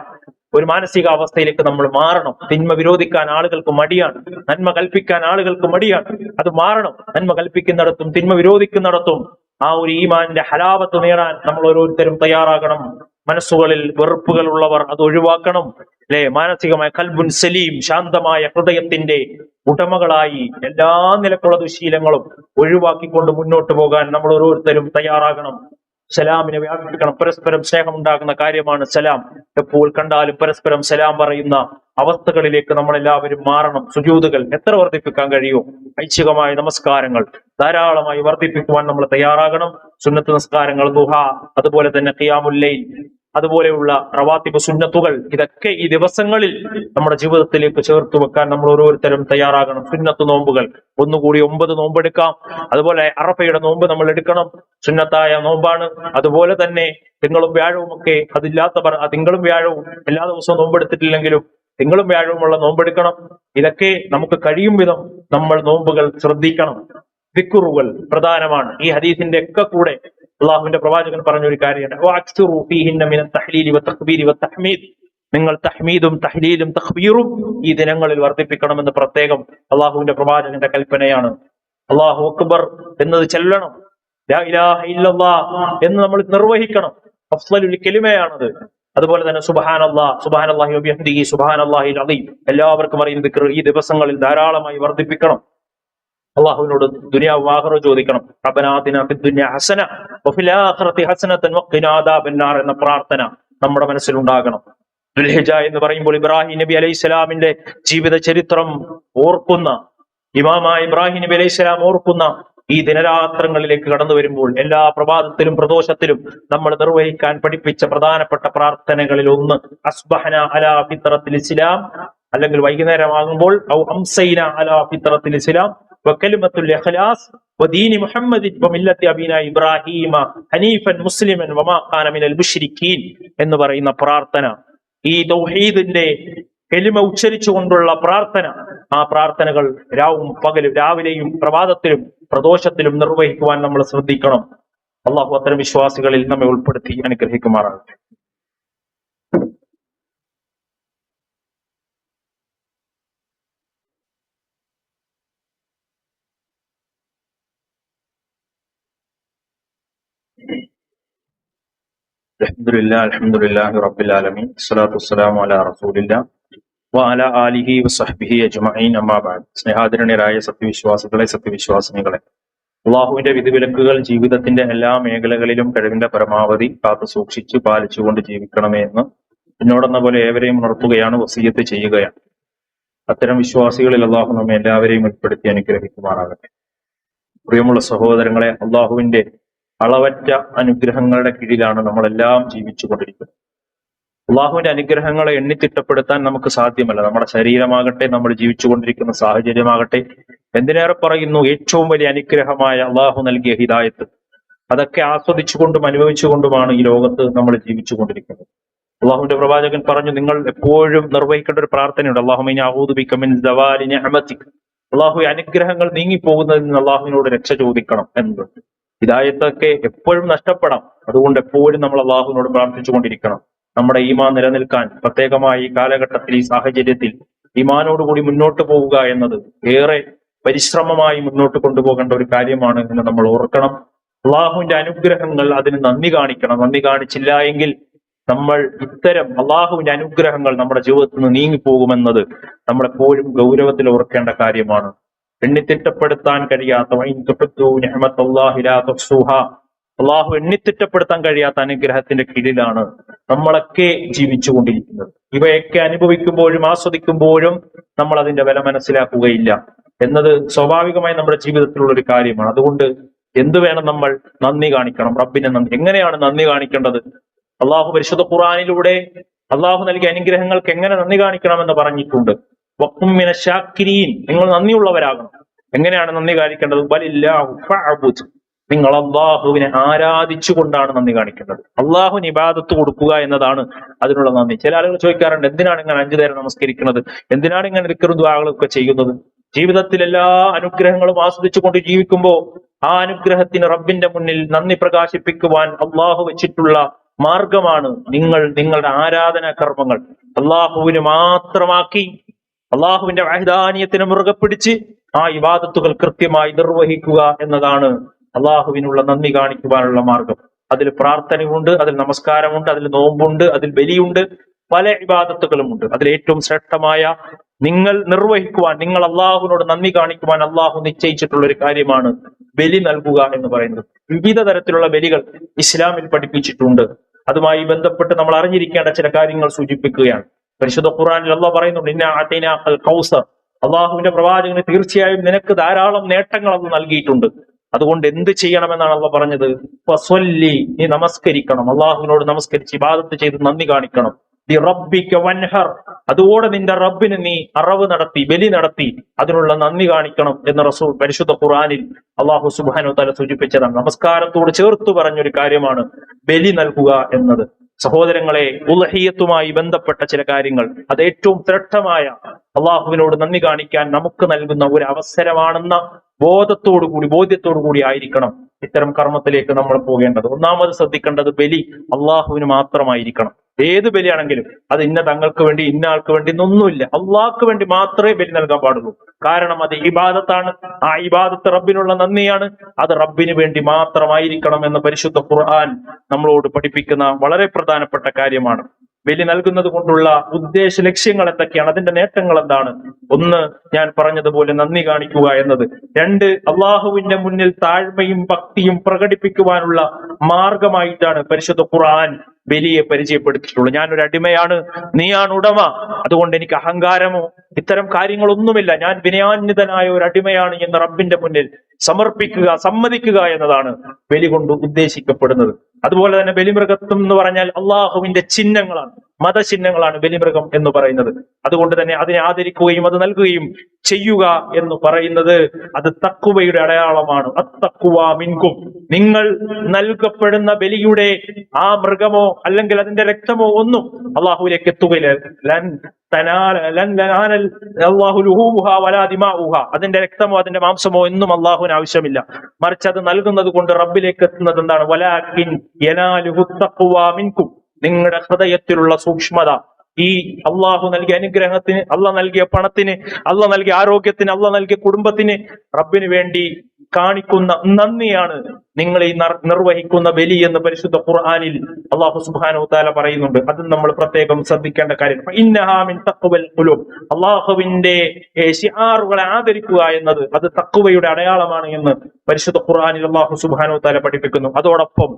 ഒരു മാനസികാവസ്ഥയിലേക്ക് നമ്മൾ മാറണം. തിന്മ വിരോധിക്കാൻ ആളുകൾക്ക് മടിയാണ്, നന്മ കൽപ്പിക്കാൻ ആളുകൾക്ക് മടിയാണ്. അത് മാറണം. നന്മ കൽപ്പിക്കുന്നിടത്തും തിന്മ വിരോധിക്കുന്നിടത്തും ആ ഒരു ഈമാനിന്റെ ഹലാവത്ത് നേടാൻ നമ്മൾ ഓരോരുത്തരും തയ്യാറാകണം. മനസ്സുകളിൽ വെറുപ്പുകൾ ഉള്ളവർ അത് ഒഴിവാക്കണം. അല്ലെ, മാനസികമായ കൽബുൻ സലീം, ശാന്തമായ ഹൃദയത്തിന്റെ ഉടമകളായി എല്ലാ നിലക്കുള്ള ദുശീലങ്ങളും ഒഴിവാക്കിക്കൊണ്ട് മുന്നോട്ട് പോകാൻ നമ്മൾ ഓരോരുത്തരും തയ്യാറാകണം. സലാമിനെ വ്യാപിപ്പിക്കണം. പരസ്പരം സ്നേഹം ഉണ്ടാകുന്ന കാര്യമാണ് സലാം. എപ്പോൾ കണ്ടാലും പരസ്പരം സലാം പറയുന്ന അവസ്ഥകളിലേക്ക് നമ്മൾ എല്ലാവരും മാറണം. സുജൂദുകൾ എത്ര വർദ്ധിപ്പിക്കാൻ കഴിയുമോ, ഐച്ഛികമായ നമസ്കാരങ്ങൾ ധാരാളമായി വർദ്ധിപ്പിക്കുവാൻ നമ്മൾ തയ്യാറാകണം. സുന്നത്ത് നിസ്കാരങ്ങൾ, ദുഹ, അതുപോലെ തന്നെ ഖിയാമുൽ ലൈൽ, അതുപോലെയുള്ള റവാത്തിബ് സുന്നത്തുകൾ, ഇതൊക്കെ ഈ ദിവസങ്ങളിൽ നമ്മുടെ ജീവിതത്തിലേക്ക് ചേർത്ത് വെക്കാൻ നമ്മൾ ഓരോരുത്തരും തയ്യാറാകണം. സുന്നത്ത് നോമ്പുകൾ ഒന്നുകൂടി 9 നോമ്പെടുക്കാം. അതുപോലെ അറഫയുടെ നോമ്പ് നമ്മൾ എടുക്കണം, സുന്നത്തായ നോമ്പാണ്. അതുപോലെ തന്നെ തിങ്കളും വ്യാഴവും ഒക്കെ അതില്ലാത്തവർ തിങ്കളും വ്യാഴവും എല്ലാ ദിവസവും നോമ്പെടുത്തിട്ടില്ലെങ്കിലും തിങ്കളും വ്യാഴവുമുള്ള നോമ്പെടുക്കണം. ഇതൊക്കെ നമുക്ക് കഴിയും വിധം നമ്മൾ നോമ്പുകൾ ശ്രദ്ധിക്കണം. ദിക്റുകൾ പ്രധാനമാണ്. ഈ ഹദീസിന്റെ ഒക്കെ കൂടെ അള്ളാഹുവിന്റെ പ്രവാചകൻ പറഞ്ഞൊരു കാര്യമാണ്, നിങ്ങൾ തഹ്മീദും തഹ്ലീലും തഖ്ബീറും ഈ ദിനങ്ങളിൽ വർദ്ധിപ്പിക്കണമെന്ന് പ്രത്യേകം അള്ളാഹുവിന്റെ പ്രവാചകന്റെ കൽപ്പനയാണ്. അല്ലാഹു അക്ബർ എന്നത് ചൊല്ലണം, ലാ ഇലാഹ ഇല്ലല്ലാഹ് എന്ന് നമ്മൾ നിർവഹിക്കണം. അഫ്ളലുൽ കലിമയാണത്. അതുപോലെ തന്നെ സുബ്ഹാനല്ലാഹ്, സുബ്ഹാനല്ലാഹി വബിഹംദിഹി, സുബ്ഹാനല്ലാഹിൽ അദീം എല്ലാവർക്കും അറിയുന്ന ദിക്ർ ഈ ദിവസങ്ങളിൽ ധാരാളമായി വർദ്ധിപ്പിക്കണം. അള്ളാഹുവിനോട് ദുനിയാവും ആഖിറവും ചോദിക്കണം. റബ്ബനാ ആതിനാ ഫിദ്ദുനിയ ഹസന വഫിൽ ആഖിറതി ഹസനതൻ വഖിനാ അദാബന്നാർ എന്ന പ്രാർത്ഥന നമ്മുടെ മനസ്സിലുണ്ടാകണം. ദുൽഹിജ്ജ എന്ന് പറയുമ്പോൾ ഇബ്രാഹിം നബി അലൈഹിസ്സലാമിന്റെ ജീവിത ചരിത്രം ഓർക്കുന്ന, ഇമാമായ ഇബ്രാഹിം നബി അലൈഹിസ്സലാം ഓർക്കുന്ന ഈ ദിനരാത്രങ്ങളിലേക്ക് കടന്നു വരുമ്പോൾ എല്ലാ പ്രഭാതത്തിലും പ്രദോഷത്തിലും നമ്മൾ നിർവഹിക്കാൻ പഠിപ്പിച്ച പ്രധാനപ്പെട്ട പ്രാർത്ഥനകളിൽ ഒന്ന് അസ്ബഹന അലാ ഫിത്രത്തിൽ ഇസ്ലാം, അല്ലെങ്കിൽ വൈകുന്നേരമാകുമ്പോൾ ഔ അംസൈന അലാ ഫിത്രത്തിൽ ഇസ്ലാം വകലിമത്തുൽ ഇഖ്ലാസ് വദീനി മുഹമ്മദിൻ വമില്ലത്തി അബീന ഇബ്രാഹീമ ഹനീഫൻ മുസ്ലിമൻ വമാ കാന മിനൽ മുശ്രിക്കീൻ എന്ന് പറയുന്ന പ്രാർത്ഥന, ഈ തൗഹീദിന്റെ കലിമ ഉച്ചരിച്ചുകൊണ്ടുള്ള പ്രാർത്ഥന, ആ പ്രാർത്ഥനകൾ രാവും പകലും, രാവിലെയും പ്രഭാതത്തിലും പ്രദോഷത്തിലും നിർവഹിക്കുവാൻ നമ്മൾ ശ്രദ്ധിക്കണം. അള്ളാഹു അത്തരം വിശ്വാസികളിൽ നമ്മെ ഉൾപ്പെടുത്തി അനുഗ്രഹിക്കുമാറാകട്ടെ. അൽഹംദുലില്ലാഹി റബ്ബിൽ ആലമീൻ വസ്സലാത്തു വസ്സലാമു അലാ റസൂലില്ലാഹി വഅലാ ആലിഹി വസഹ്ബിഹി അജ്മഈൻ അമ്മാ ബഅദ്. സ്നേഹാദരണീയരായ സത്യവിശ്വാസികളെ, സത്യവിശ്വാസിനികളെ, അള്ളാഹുവിന്റെ വിധിവിലക്കുകൾ ജീവിതത്തിന്റെ എല്ലാ മേഖലകളിലും കഴിവിന്റെ പരമാവധി കാത്തു സൂക്ഷിച്ച് പാലിച്ചുകൊണ്ട് ജീവിക്കണമേ എന്ന് എന്നോടെന്ന പോലെ ഏവരെയും ഉണർത്തുകയാണ്, വസിയ്യത്ത് ചെയ്യുകയാണ്. അത്തരം വിശ്വാസികളിൽ അള്ളാഹു നമ്മെ എല്ലാവരെയും ഉൾപ്പെടുത്തി അനുഗ്രഹിക്കുമാറാകട്ടെ. പ്രിയമുള്ള സഹോദരങ്ങളെ, അള്ളാഹുവിന്റെ അളവറ്റ അനുഗ്രഹങ്ങളുടെ കീഴിലാണ് നമ്മളെല്ലാം ജീവിച്ചു കൊണ്ടിരിക്കുന്നത്. അള്ളാഹുവിന്റെ അനുഗ്രഹങ്ങളെ എണ്ണിത്തിട്ടപ്പെടുത്താൻ നമുക്ക് സാധ്യമല്ല. നമ്മുടെ ശരീരമാകട്ടെ, നമ്മൾ ജീവിച്ചുകൊണ്ടിരിക്കുന്ന സാഹചര്യമാകട്ടെ, എന്തിനേറെ പറയുന്നു, ഏറ്റവും വലിയ അനുഗ്രഹമായ അള്ളാഹു നൽകിയ ഹിദായത്ത്, അതൊക്കെ ആസ്വദിച്ചുകൊണ്ടും അനുഭവിച്ചുകൊണ്ടുമാണ് ഈ ലോകത്ത് നമ്മൾ ജീവിച്ചുകൊണ്ടിരിക്കുന്നത്. അള്ളാഹുവിന്റെ പ്രവാചകൻ പറഞ്ഞു, നിങ്ങൾ എപ്പോഴും നിർവഹിക്കേണ്ട ഒരു പ്രാർത്ഥനയുണ്ട്, അള്ളാഹു അനുഗ്രഹങ്ങൾ നീങ്ങിപ്പോകുന്നതിൽ നിന്ന് അള്ളാഹുവിനോട് രക്ഷ ചോദിക്കണം എന്നത്. ഹിദായത്തൊക്കെ എപ്പോഴും നഷ്ടപ്പെടാം, അതുകൊണ്ട് എപ്പോഴും നമ്മൾ അള്ളാഹുവിനോട് പ്രാർത്ഥിച്ചുകൊണ്ടിരിക്കണം. നമ്മുടെ ഈമാൻ നിലനിൽക്കാൻ, പ്രത്യേകമായി ഈ കാലഘട്ടത്തിൽ, ഈ സാഹചര്യത്തിൽ ഈമാനോടുകൂടി മുന്നോട്ട് പോവുക എന്നത് ഏറെ പരിശ്രമമായി മുന്നോട്ട് കൊണ്ടുപോകേണ്ട ഒരു കാര്യമാണ് എന്ന് നമ്മൾ ഓർക്കണം. അള്ളാഹുവിന്റെ അനുഗ്രഹങ്ങൾ, അതിന് നന്ദി കാണിക്കണം. നന്ദി കാണിച്ചില്ല എങ്കിൽ നമ്മൾ ഇത്തരം അള്ളാഹുവിന്റെ അനുഗ്രഹങ്ങൾ നമ്മുടെ ജീവിതത്തിൽ നിന്ന് നീങ്ങിപ്പോകുമെന്നത് നമ്മളെപ്പോഴും ഗൗരവത്തിൽ ഓർക്കേണ്ട കാര്യമാണ്. എണ്ണിത്തിട്ടപ്പെടുത്താൻ കഴിയാത്ത അള്ളാഹു എണ്ണിത്തിട്ടപ്പെടുത്താൻ കഴിയാത്ത അനുഗ്രഹത്തിന്റെ കീഴിലാണ് നമ്മളൊക്കെ ജീവിച്ചുകൊണ്ടിരിക്കുന്നത്. ഇവയൊക്കെ അനുഭവിക്കുമ്പോഴും ആസ്വദിക്കുമ്പോഴും നമ്മൾ അതിന്റെ വില മനസ്സിലാക്കുകയില്ല എന്നത് സ്വാഭാവികമായി നമ്മുടെ ജീവിതത്തിലുള്ള ഒരു കാര്യമാണ്. അതുകൊണ്ട് എന്ത് വേണം, നമ്മൾ നന്ദി കാണിക്കണം. റബ്ബിനെ നന്ദി. എങ്ങനെയാണ് നന്ദി കാണിക്കേണ്ടത്? അള്ളാഹു പരിശുദ്ധ ഖുർആനിലൂടെ അള്ളാഹു നൽകിയ അനുഗ്രഹങ്ങൾക്ക് എങ്ങനെ നന്ദി കാണിക്കണമെന്ന് പറഞ്ഞിട്ടുണ്ട്. വഖുമ്മിന ശാക്കിരീൻ, നിങ്ങൾ നന്ദിയുള്ളവരാകണം. എങ്ങനെയാണ് നന്ദി കാണിക്കേണ്ടത്? ബലില്ലാഹു ഫഅബ്ദ്, നിങ്ങൾ അള്ളാഹുവിനെ ആരാധിച്ചുകൊണ്ടാണ് നന്ദി കാണിക്കേണ്ടത്. അള്ളാഹുവിന് ഇബാദത്ത് കൊടുക്കുക എന്നതാണ് അതിനുള്ള നന്ദി. ചില ആളുകൾ ചോദിക്കാറുണ്ട്, എന്തിനാണ് ഇങ്ങനെ 5 നേരം നമസ്കരിക്കുന്നത്, എന്തിനാണ് ഇങ്ങനെ ദിക്റും ദുആകളൊക്കെ ചെയ്യുന്നത്? ജീവിതത്തിൽ എല്ലാ അനുഗ്രഹങ്ങളും ആസ്വദിച്ചുകൊണ്ട് ജീവിക്കുമ്പോൾ ആ അനുഗ്രഹത്തിന് റബ്ബിന്റെ മുന്നിൽ നന്ദി പ്രകാശിപ്പിക്കുവാൻ അള്ളാഹു വെച്ചിട്ടുള്ള മാർഗമാണ് നിങ്ങളുടെ ആരാധനാ കർമ്മങ്ങൾ അള്ളാഹുവിന് മാത്രമാക്കി, അള്ളാഹുവിന്റെ വഹദാനിയത്തിനെ മുറുകെ പിടിച്ച് ആ ഇബാദത്തുകൾ കൃത്യമായി നിർവഹിക്കുക എന്നതാണ് അള്ളാഹുവിനുള്ള നന്ദി കാണിക്കുവാനുള്ള മാർഗം. അതിൽ പ്രാർത്ഥനയുണ്ട്, അതിൽ നമസ്കാരമുണ്ട്, അതിൽ നോമ്പുണ്ട്, അതിൽ ബലിയുണ്ട്, പല ഇബാദത്തുകളുമുണ്ട്. അതിൽ ഏറ്റവും ശ്രേഷ്ഠമായ നിങ്ങൾ നിർവഹിക്കുവാൻ, നിങ്ങൾ അള്ളാഹുവിനോട് നന്ദി കാണിക്കുവാൻ അള്ളാഹു നിശ്ചയിച്ചിട്ടുള്ള ഒരു കാര്യമാണ് ബലി നൽകുക എന്ന് പറയുന്നത്. വിവിധ തരത്തിലുള്ള ബലികൾ ഇസ്ലാമിൽ പഠിപ്പിച്ചിട്ടുണ്ട്. അതുമായി ബന്ധപ്പെട്ട് നമ്മൾ അറിഞ്ഞിരിക്കേണ്ട ചില കാര്യങ്ങൾ സൂചിപ്പിക്കുകയാണ്. പരിശുദ്ധ ഖുർആനിൽ അള്ളാഹു പറയുന്നുണ്ട്, ഇന്നാ അഅതൈനാകൽ കൗസർ, അള്ളാഹുവിന്റെ പ്രവാചകന് തീർച്ചയായും നിനക്ക് ധാരാളം നേട്ടങ്ങൾ അത് നൽകിയിട്ടുണ്ട്. അതുകൊണ്ട് എന്ത് ചെയ്യണമെന്നാണ് അള്ളാഹ് പറഞ്ഞത്? ഫസ്വല്ലി, നീ നമസ്കരിക്കണം, അള്ളാഹുവിനോട് നമസ്കരിച്ച് ഇബാദത്ത് ചെയ്ത് നന്ദി കാണിക്കണം. റബ്ബിക വൻഹർ, അതുകൂടെ നിന്റെ റബ്ബിന് നീ അറവ് നടത്തി, ബലി നടത്തി അതിനുള്ള നന്ദി കാണിക്കണം എന്ന് റസൂൽ പരിശുദ്ധ ഖുർആനിൽ അള്ളാഹു സുബ്ഹാനഹു വതആല സൂചിപ്പിച്ചതാണ്. നമസ്കാരത്തോട് ചേർത്ത് പറഞ്ഞൊരു കാര്യമാണ് ബലി നൽകുക എന്നത്. സഹോദരങ്ങളെ, ഉൽഹിയ്യത്തുമായി ബന്ധപ്പെട്ട ചില കാര്യങ്ങൾ, അത് ഏറ്റവും ശ്രേഷ്ഠമായ അള്ളാഹുവിനോട് നന്ദി കാണിക്കാൻ നമുക്ക് നൽകുന്ന ഒരു അവസരമാണെന്ന ബോധ്യത്തോടു കൂടി ആയിരിക്കണം ഇത്തരം കർമ്മത്തിലേക്ക് നമ്മൾ പോകേണ്ടത്. ഒന്നാമത് ശ്രദ്ധിക്കേണ്ടത്, ബലി അള്ളാഹുവിന് മാത്രമായിരിക്കണം. ഏത് ബലിയാണെങ്കിലും അത് ഇന്ന തങ്ങൾക്ക് വേണ്ടി, ഇന്ന ആൾക്ക് വേണ്ടി എന്നൊന്നുമില്ല. അള്ളാഹ്ക്ക് വേണ്ടി മാത്രമേ ബലി നൽകാൻ പാടുള്ളൂ. കാരണം അത് ഇബാദത്താണ്. ആ ഇബാദത്ത് റബ്ബിനുള്ള നന്ദിയാണ്. അത് റബ്ബിന് വേണ്ടി മാത്രമായിരിക്കണം എന്ന് പരിശുദ്ധ ഖുർആൻ നമ്മളോട് പഠിപ്പിക്കുന്ന വളരെ പ്രധാനപ്പെട്ട കാര്യമാണ്. ബലി നൽകുന്നത് കൊണ്ടുള്ള ഉദ്ദേശ ലക്ഷ്യങ്ങൾ എന്തൊക്കെയാണ്, അതിന്റെ നേട്ടങ്ങൾ എന്താണ്? ഒന്ന്, ഞാൻ പറഞ്ഞതുപോലെ നന്ദി കാണിക്കുക എന്നത്. 2, അള്ളാഹുവിന്റെ മുന്നിൽ താഴ്മയും ഭക്തിയും പ്രകടിപ്പിക്കുവാനുള്ള മാർഗമായിട്ടാണ് പരിശുദ്ധ ഖുർആൻ ബലിയെ പരിചയപ്പെടുത്തിയിട്ടുള്ളത്. ഞാനൊരു അടിമയാണ്, നീയാണ് ഉടമ, അതുകൊണ്ട് എനിക്ക് അഹങ്കാരമോ ഇത്തരം കാര്യങ്ങളൊന്നുമില്ല, ഞാൻ വിനയാന്വിതനായ ഒരു അടിമയാണ് എന്ന് റബ്ബിന്റെ മുന്നിൽ സമർപ്പിക്കുക, സമ്മതിക്കുക എന്നതാണ് ബലി കൊണ്ട് ഉദ്ദേശിക്കപ്പെടുന്നത്. അതുപോലെ തന്നെ ബലിമൃഗത്വം എന്ന് പറഞ്ഞാൽ അള്ളാഹുവിന്റെ ചിഹ്നങ്ങളാണ്. മതചിഹ്നങ്ങളാണ് ബലിമൃഗം എന്ന് പറയുന്നത്. അതുകൊണ്ട് തന്നെ അതിനെ ആദരിക്കുകയും അത് നൽകുകയും ചെയ്യുക എന്ന് പറയുന്നത് അത് തഖ്വയുടെ അടയാളമാണ്. അത്തഖ്വ മിൻകും, നിങ്ങൾ നൽകപ്പെടുന്ന ബലിയുടെ ആ മൃഗമോ അല്ലെങ്കിൽ അതിന്റെ രക്തമോ ഒന്നും അള്ളാഹുവിലേക്ക് എത്തുകയില്ല. അതിന്റെ രക്തമോ അതിന്റെ മാംസമോ എന്നും അള്ളാഹുവിന് ആവശ്യമില്ല. മറിച്ച് അത് നൽകുന്നത് കൊണ്ട് റബ്ബിലേക്ക് എത്തുന്നത് എന്താണ്? വലാകിൻ യനാലുഹു തഖ്വ മിൻകും, നിങ്ങളുടെ ഹൃദയത്തിലുള്ള സൂക്ഷ്മത, ഈ അള്ളാഹു നൽകിയ അനുഗ്രഹത്തിന്, അള്ളാഹ് നൽകിയ പണത്തിന്, അള്ളാഹ് നൽകിയ ആരോഗ്യത്തിന്, അള്ളാഹ് നൽകിയ കുടുംബത്തിന് റബ്ബിന് വേണ്ടി കാണിക്കുന്ന നന്ദിയാണ് നിങ്ങൾ ഈ നിർവഹിക്കുന്ന ബലി എന്ന് പരിശുദ്ധ ഖുർആനിൽ അള്ളാഹു സുബ്ഹാനഹു വ തആല പറയുന്നുണ്ട്. അത് നമ്മൾ പ്രത്യേകം ശ്രദ്ധിക്കേണ്ട കാര്യം. ഇന്നഹാ മിൻ തഖ്വൽ ഖുലൂബ്, അള്ളാഹുവിന്റെ ശിആറുകളെ ആദരിക്കുക എന്നത് അത് തഖ്വയുടെ അടയാളമാണ് എന്ന് പരിശുദ്ധ ഖുർആനിൽ അള്ളാഹു സുബ്ഹാനഹു വ തആല പഠിപ്പിക്കുന്നു. അതോടൊപ്പം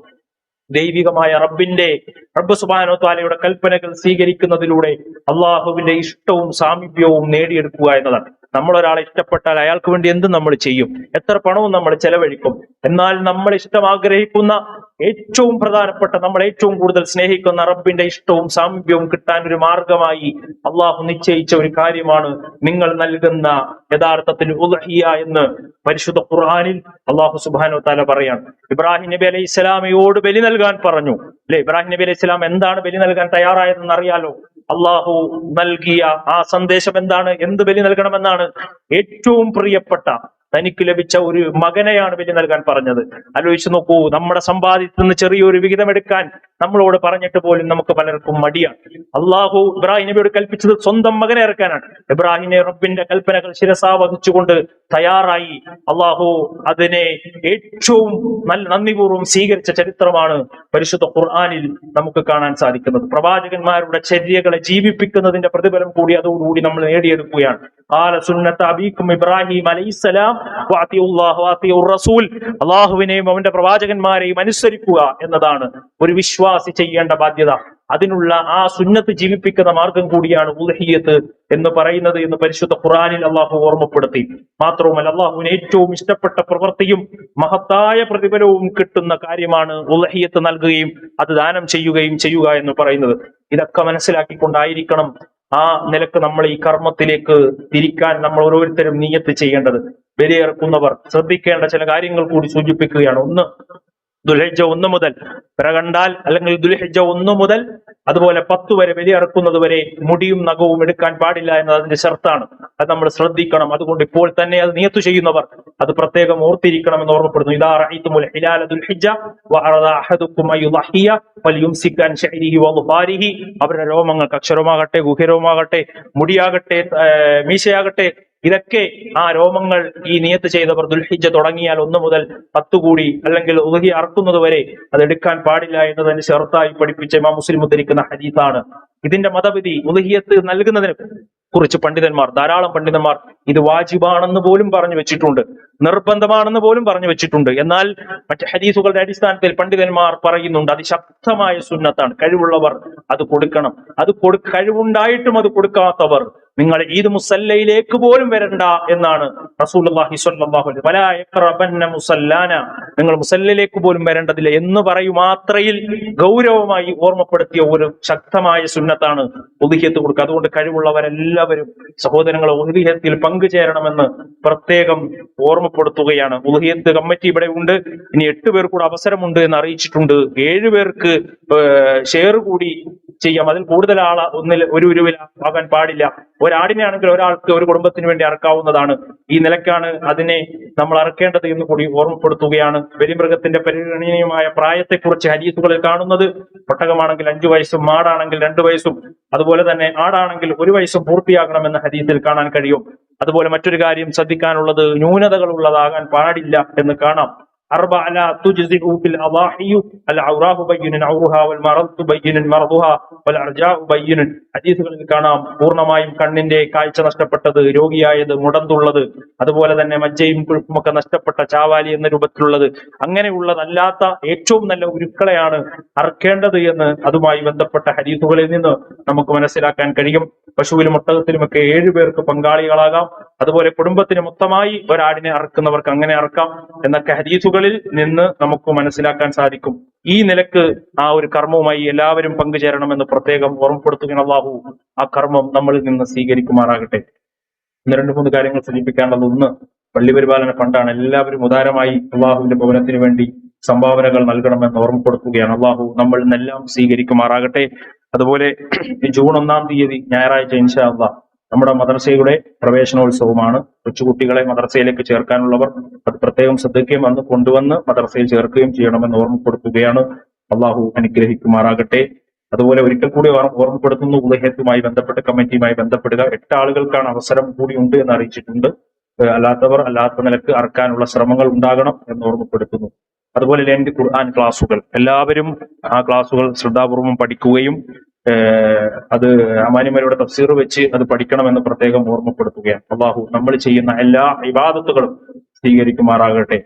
ദൈവികമായ റബ്ബ് സുബ്ഹാനഹു വ തആലയുടെ കൽപ്പനകൾ സ്വീകരിക്കുന്നതിലൂടെ അള്ളാഹുവിന്റെ ഇഷ്ടവും സാമീപ്യവും നേടിയെടുക്കുക എന്നതാണ്. നമ്മൾ ഒരാളെ ഇഷ്ടപ്പെട്ടാൽ അയാൾക്ക് വേണ്ടി എന്തും നമ്മൾ ചെയ്യും, എത്ര പണവും നമ്മൾ ചെലവഴിക്കും. എന്നാൽ നമ്മൾ ഇഷ്ടം ആഗ്രഹിക്കുന്ന, ഏറ്റവും പ്രധാനപ്പെട്ട, നമ്മൾ ഏറ്റവും കൂടുതൽ സ്നേഹിക്കുന്ന റബ്ബിന്റെ ഇഷ്ടവും സാമീപ്യവും കിട്ടാൻ ഒരു മാർഗമായി അള്ളാഹു നിശ്ചയിച്ച ഒരു കാര്യമാണ് നിങ്ങൾ നൽകുന്ന യഥാർത്ഥത്തിൽ ഉദ്ഹിയ എന്ന് പരിശുദ്ധ ഖുർആനിൽ അള്ളാഹു സുബ്ഹാനഹു വ തആല പറയാണ്. ഇബ്രാഹിം നബി അലൈഹി സ്വലാമയോട് ബലി നൽകാൻ പറഞ്ഞു അല്ലെ? ഇബ്രാഹിം നബി അലൈഹി സ്വലാം എന്താണ് ബലി നൽകാൻ തയ്യാറായതെന്ന് അറിയാലോ. അള്ളാഹു നൽകിയ ആ സന്ദേശം എന്താണ്? എന്ത് ബലി നൽകണമെന്നാണ്? ഏറ്റവും പ്രിയപ്പെട്ട തനിക്ക് ലഭിച്ച ഒരു മകനെയാണ് ബലി നൽകാൻ പറഞ്ഞത്. ആലോചിച്ച് നോക്കൂ, നമ്മുടെ സമ്പാദ്യത്തിൽ നിന്ന് ചെറിയൊരു വിഹിതം എടുക്കാൻ നമ്മളോട് പറഞ്ഞിട്ട് പോലും നമുക്ക് പലർക്കും മടിയാണ്. അള്ളാഹു ഇബ്രാഹിം നബിയോട് കൽപ്പിച്ചത് സ്വന്തം മകനെ ഇറക്കാനാണ്. ഇബ്രാഹിമിനെ റബ്ബിന്റെ കൽപ്പനകൾ ശിരസാ വഹിച്ചുകൊണ്ട് തയ്യാറായി അള്ളാഹു അതിനെ ഏറ്റവും നല്ല നന്ദിപൂർവ്വം സ്വീകരിച്ച ചരിത്രമാണ് പരിശുദ്ധ ഖുർആനിൽ നമുക്ക് കാണാൻ സാധിക്കുന്നത്. പ്രവാചകന്മാരുടെ ചര്യകളെ ജീവിപ്പിക്കുന്നതിന്റെ പ്രതിഫലം കൂടി അതോടുകൂടി നമ്മൾ നേടിയെടുക്കുകയാണ്. ഖാല സുന്നത അബീക്കും ഇബ്രാഹിം അലൈഹിസ്സലാം വഅതിഉല്ലാഹ വഅതിഉർ റസൂൽ, അള്ളാഹുവിനെയും അവന്റെ പ്രവാചകന്മാരെയും അനുസരിക്കുക എന്നതാണ് ഒരു വിശ്വാസി ചെയ്യേണ്ട ബാധ്യത. അതിനുള്ള ആ സുന്നത്ത് ജീവിപ്പിക്കുന്ന മാർഗം കൂടിയാണ് ഉദ്ഹിയ്യത്ത് എന്ന് പറയുന്നത് എന്ന് പരിശുദ്ധ ഖുർആനിൽ അള്ളാഹു ഓർമ്മപ്പെടുത്തി. മാത്രവുമല്ല, അള്ളാഹുവിന് ഏറ്റവും ഇഷ്ടപ്പെട്ട പ്രവൃത്തിയും മഹത്തായ പ്രതിഫലവും കിട്ടുന്ന കാര്യമാണ് ഉദ്ഹിയ്യത്ത് നൽകുകയും അത് ദാനം ചെയ്യുക എന്ന് പറയുന്നത്. ഇതൊക്കെ മനസ്സിലാക്കിക്കൊണ്ടായിരിക്കണം ആ നിലക്ക് നമ്മൾ ഈ കർമ്മത്തിലേക്ക് തിരിക്കാൻ നമ്മൾ ഓരോരുത്തരും നിയ്യത്ത് ചെയ്യേണ്ടത്. ബലിയിറക്കുന്നവർ ശ്രദ്ധിക്കേണ്ട ചില കാര്യങ്ങൾ കൂടി സൂചിപ്പിക്കുകയാണ്. ഒന്ന്, ദുൽഹിജ്ജ 1 മുതൽ പിറ കണ്ടാൽ, അല്ലെങ്കിൽ ദുൽഹിജ്ജ 1 മുതൽ അതുപോലെ 10 വരെ ബലിയിറക്കുന്നത് വരെ മുടിയും നഖവും എടുക്കാൻ പാടില്ല എന്നത് അതിന്റെ ഷർത്താണ്. അത് നമ്മൾ ശ്രദ്ധിക്കണം. അതുകൊണ്ട് ഇപ്പോൾ തന്നെ അത് നിയത്ത് ചെയ്യുന്നവർ അത് പ്രത്യേകം ഓർത്തിരിക്കണമെന്ന് ഓർമ്മപ്പെടുന്നു. ഇദാ റഅയ്തുമുൽ ഹിലാല ദുൽഹിജ്ജ വഅറദ അഹദുക്കും അയ്യുദ്ഹിയ ഫൽയുംസിക് അൻ ശഅരിഹി വളുഫാരിഹി, അവരുടെ രോമങ്ങൾ, അക്ഷരമാകട്ടെ, ഗുഹ്യരോമാകട്ടെ, മുടിയാകട്ടെ, മീശയാകട്ടെ, ഇതൊക്കെ ആ രോമങ്ങൾ ഈ നിയത്ത് ചെയ്തവർ ദുൽഹിജ്ജ തുടങ്ങിയാൽ 1 മുതൽ 10 കൂടി അല്ലെങ്കിൽ ഉദ്ഹിയ അറുക്കുന്നത് വരെ അത് എടുക്കാൻ പാടില്ല എന്നതിന് ഷർത്തായി പഠിപ്പിച്ച ഇമാം മുസ്ലിം ഉദ്ധരിക്കുന്ന ഹദീസാണ്. ഇതിന്റെ മതവിധി, ഉദ്ഹിയത്ത് നൽകുന്നതിന് കുറിച്ച് ധാരാളം പണ്ഡിതന്മാർ ഇത് വാജിബാണെന്ന് പോലും പറഞ്ഞു വെച്ചിട്ടുണ്ട്, നിർബന്ധമാണെന്ന് പോലും പറഞ്ഞു വെച്ചിട്ടുണ്ട്. എന്നാൽ മറ്റ് ഹദീസുകളുടെ അടിസ്ഥാനത്തിൽ പണ്ഡിതന്മാർ പറയുന്നുണ്ട് അതിശക്തമായ സുന്നത്താണ്. കഴിവുള്ളവർ അത് കൊടുക്കണം. കഴിവുണ്ടായിട്ടും അത് കൊടുക്കാത്തവർ നിങ്ങൾ ഈദ് മുസല്ലയിലേക്ക് പോലും വരണ്ട എന്നാണ് റസൂലുള്ളാഹി സ്വല്ലല്ലാഹു അലൈഹി വലാ യഖറബന്ന മുസല്ലാന, നിങ്ങൾ മുസല്ലയിലേക്ക് പോലും വരേണ്ടതില്ല എന്ന് പറയും മാത്രയിൽ ഗൗരവമായി ഓർമ്മപ്പെടുത്തിയ ഒരു ശക്തമായ സുന്നത്താണ് ഉദ്ഹിയത്ത് കൊടുക്കുക. അതുകൊണ്ട് കഴിവുള്ളവരെല്ലാവരും സഹോദരങ്ങളെ ഉദ്ഹിയത്തിൽ പങ്കുചേരണമെന്ന് പ്രത്യേകം ഓർമ്മപ്പെടുത്തുകയാണ്. ഉദ്ഹിയത്ത് കമ്മിറ്റി ഇവിടെ ഉണ്ട്. ഇനി 8 പേർ കൂടെ അവസരമുണ്ട് എന്ന് അറിയിച്ചിട്ടുണ്ട്. 7 പേർക്ക് ഷെയർ കൂടി ചെയ്യാം. അതിൽ കൂടുതൽ ഒരു ഉരുവിൽ ആകാൻ പാടില്ല. ഒരാടിനെയാണെങ്കിൽ ഒരാൾക്ക്, ഒരു കുടുംബത്തിന് വേണ്ടി അറക്കാവുന്നതാണ്. ഈ നിലക്കാണ് അതിനെ നമ്മൾ അറക്കേണ്ടത് എന്ന് കൂടി ഓർമ്മപ്പെടുത്തുകയാണ്. ബലിമൃഗത്തിന്റെ പരിഗണനീയമായ പ്രായത്തെക്കുറിച്ച് ഹദീസുകളിൽ കാണുന്നത്, ഒട്ടകമാണെങ്കിൽ 5 വയസ്സും മാടാണെങ്കിൽ 2 വയസ്സും അതുപോലെ തന്നെ ആടാണെങ്കിൽ 1 വയസ്സും പൂർത്തിയാകണമെന്ന് ഹദീസിൽ കാണാൻ കഴിയും. അതുപോലെ മറ്റൊരു കാര്യം ശ്രദ്ധിക്കാനുള്ളത്, ന്യൂനതകൾ ഉള്ളതാകാൻ പാടില്ല എന്ന് കാണാം. أربع لا تجزئ في الأضاحي العوراء بين عورها والمرض بين مرضها والأرجاء بين. ഹദീസുകളിൽ കാണാം പൂർണ്ണമായും കണ്ണിന്റെ കാഴ്ച നഷ്ടപ്പെട്ടത്, രോഗിയായത്, മുടന്തുള്ളത്, അതുപോലെ തന്നെ മജ്ജയും കുഴുപ്പുമൊക്കെ നഷ്ടപ്പെട്ട ചാവാലി എന്ന രൂപത്തിലുള്ളത്, അങ്ങനെയുള്ളതല്ലാത്ത ഏറ്റവും നല്ല ഉരുക്കളെയാണ് അറക്കേണ്ടത് എന്ന് അതുമായി ബന്ധപ്പെട്ട ഹദീസുകളിൽ നിന്ന് നമുക്ക് മനസ്സിലാക്കാൻ കഴിയും. പശുവിലും ഒട്ടകത്തിലുമൊക്കെ 7 പേർക്ക് പങ്കാളികളാകാം. അതുപോലെ കുടുംബത്തിന് മൊത്തമായി ഒരാടിനെ അറക്കുന്നവർക്ക് അങ്ങനെ അറക്കാം എന്നൊക്കെ ഹദീസുകളിൽ നിന്ന് നമുക്ക് മനസ്സിലാക്കാൻ സാധിക്കും. ഈ നിലക്ക് ആ ഒരു കർമ്മവുമായി എല്ലാവരും പങ്കുചേരണമെന്ന് പ്രത്യേകം ഓർമ്മപ്പെടുത്തുകയാണ്. അല്ലാഹു ആ കർമ്മം നമ്മളിൽ നിന്ന് സ്വീകരിക്കുമാറാകട്ടെ. ഇന്ന് 2-3 കാര്യങ്ങൾ സൂചിപ്പിക്കാനുള്ളത്. ഒന്ന്, പള്ളിപരിപാലന ഫണ്ടാണ്. എല്ലാവരും ഉദാരമായി അള്ളാഹുവിന്റെ ഭവനത്തിന് വേണ്ടി സംഭാവനകൾ നൽകണമെന്ന് ഓർമ്മപ്പെടുത്തുകയാണ്. അള്ളാഹു നമ്മൾ നിന്നെല്ലാം സ്വീകരിക്കുമാറാകട്ടെ. അതുപോലെ ജൂൺ 1-ാം തീയതി ഞായറാഴ്ച ഇൻഷാ അല്ലാഹ് നമ്മുടെ മദ്രസയുടെ പ്രവേശനോത്സവമാണ്. കൊച്ചുകുട്ടികളെ മദ്രസയിലേക്ക് ചേർക്കാനുള്ളവർ അത് പ്രത്യേകം ശ്രദ്ധിക്കുകയും വന്ന് കൊണ്ടുവന്ന് മദ്രസയിൽ ചേർക്കുകയും ചെയ്യണമെന്ന് ഓർമ്മപ്പെടുത്തുകയാണ്. അള്ളാഹു അനുഗ്രഹിക്കുമാറാകട്ടെ. അതുപോലെ ഒരിക്കൽ കൂടി ഓർമ്മപ്പെടുത്തുന്നു, ഉദഹത്തുമായി ബന്ധപ്പെട്ട് കമ്മിറ്റിയുമായി ബന്ധപ്പെടുക. 8 ആളുകൾക്കാണ് അവസരം കൂടി ഉണ്ട് എന്ന് അറിയിച്ചിട്ടുണ്ട്. അല്ലാത്തവർ അല്ലാത്ത നിലക്ക് അറക്കാനുള്ള ശ്രമങ്ങൾ ഉണ്ടാകണം എന്ന് ഓർമ്മപ്പെടുത്തുന്നു. അതുപോലെ ലെൻഡ് ഖുർആൻ ക്ലാസുകൾ, എല്ലാവരും ആ ക്ലാസുകൾ ശ്രദ്ധാപൂർവം പഠിക്കുകയും അത് അമാനിമാരുടെ തഫ്സീർ വെച്ച് അത് പഠിക്കണമെന്ന് പ്രത്യേകം ഓർമ്മപ്പെടുത്തുകയാണ്. അള്ളാഹു നമ്മൾ ചെയ്യുന്ന എല്ലാ ഇബാദത്തുകളും സ്വീകരിക്കുമാറാകട്ടെ.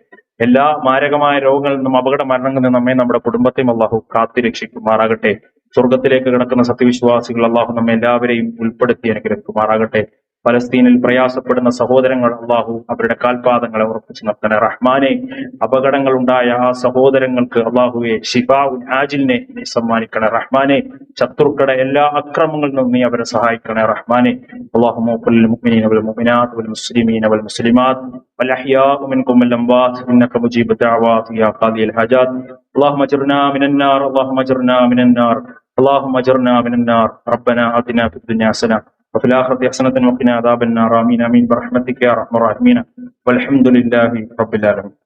എല്ലാ മാരകമായ രോഗങ്ങളിൽ നിന്നും അപകട മരണങ്ങളിൽ നിന്നും നമ്മെ നമ്മുടെ കുടുംബത്തെയും അള്ളാഹു കാത്തിരക്ഷിക്കുമാറാകട്ടെ. സ്വർഗത്തിലേക്ക് കിടക്കുന്ന സത്യവിശ്വാസികൾ അള്ളാഹു നമ്മെ എല്ലാവരെയും ഉൾപ്പെടുത്തി അനുഗ്രഹിക്കുമാറാകട്ടെ. ഫലസ്തീനിൽ പ്രയാസപ്പെടുന്ന സഹോദരങ്ങൾ അള്ളാഹു അവരുടെ കാൽപാദങ്ങളെ ഉറപ്പിച്ചു നിർത്തണേ റഹ്മാനെ. അപകടങ്ങൾ ഉണ്ടായ ആ സഹോദരങ്ങൾക്ക് അള്ളാഹുവെ ശിഫാഉൻ ആജിലിനെ നീ സമ്മാനിക്കണേ റഹ്മാനെ. ശത്രുക്കളുടെ എല്ലാ അക്രമങ്ങളിൽ നിന്നും നീ അവരെ സഹായിക്കണേ റഹ്മാനെ. അല്ലാഹുമ്മ ഖുൽ മുഅ്മിനീന വൽ മുഅ്മിനാത്ത് വൽ മുസ്ലിമീന വൽ മുസ്ലിമാത്ത് വൽ അഹ്യാഉ മിൻകും വൽ അംവാത്ത് ഇന്നക മുജീബു ദഅവാത് യാ ഖാദിയൽ ഹജാത്ത്. اللهم اجرنا من النار اللهم اجرنا من النار اللهم اجرنا من النار ربنا آتنا في الدنيا حسنة وفي الآخرة حسنة وقنا عذاب النار آمين آمين برحمتك يا أرحم الراحمين والحمد لله رب العالمين.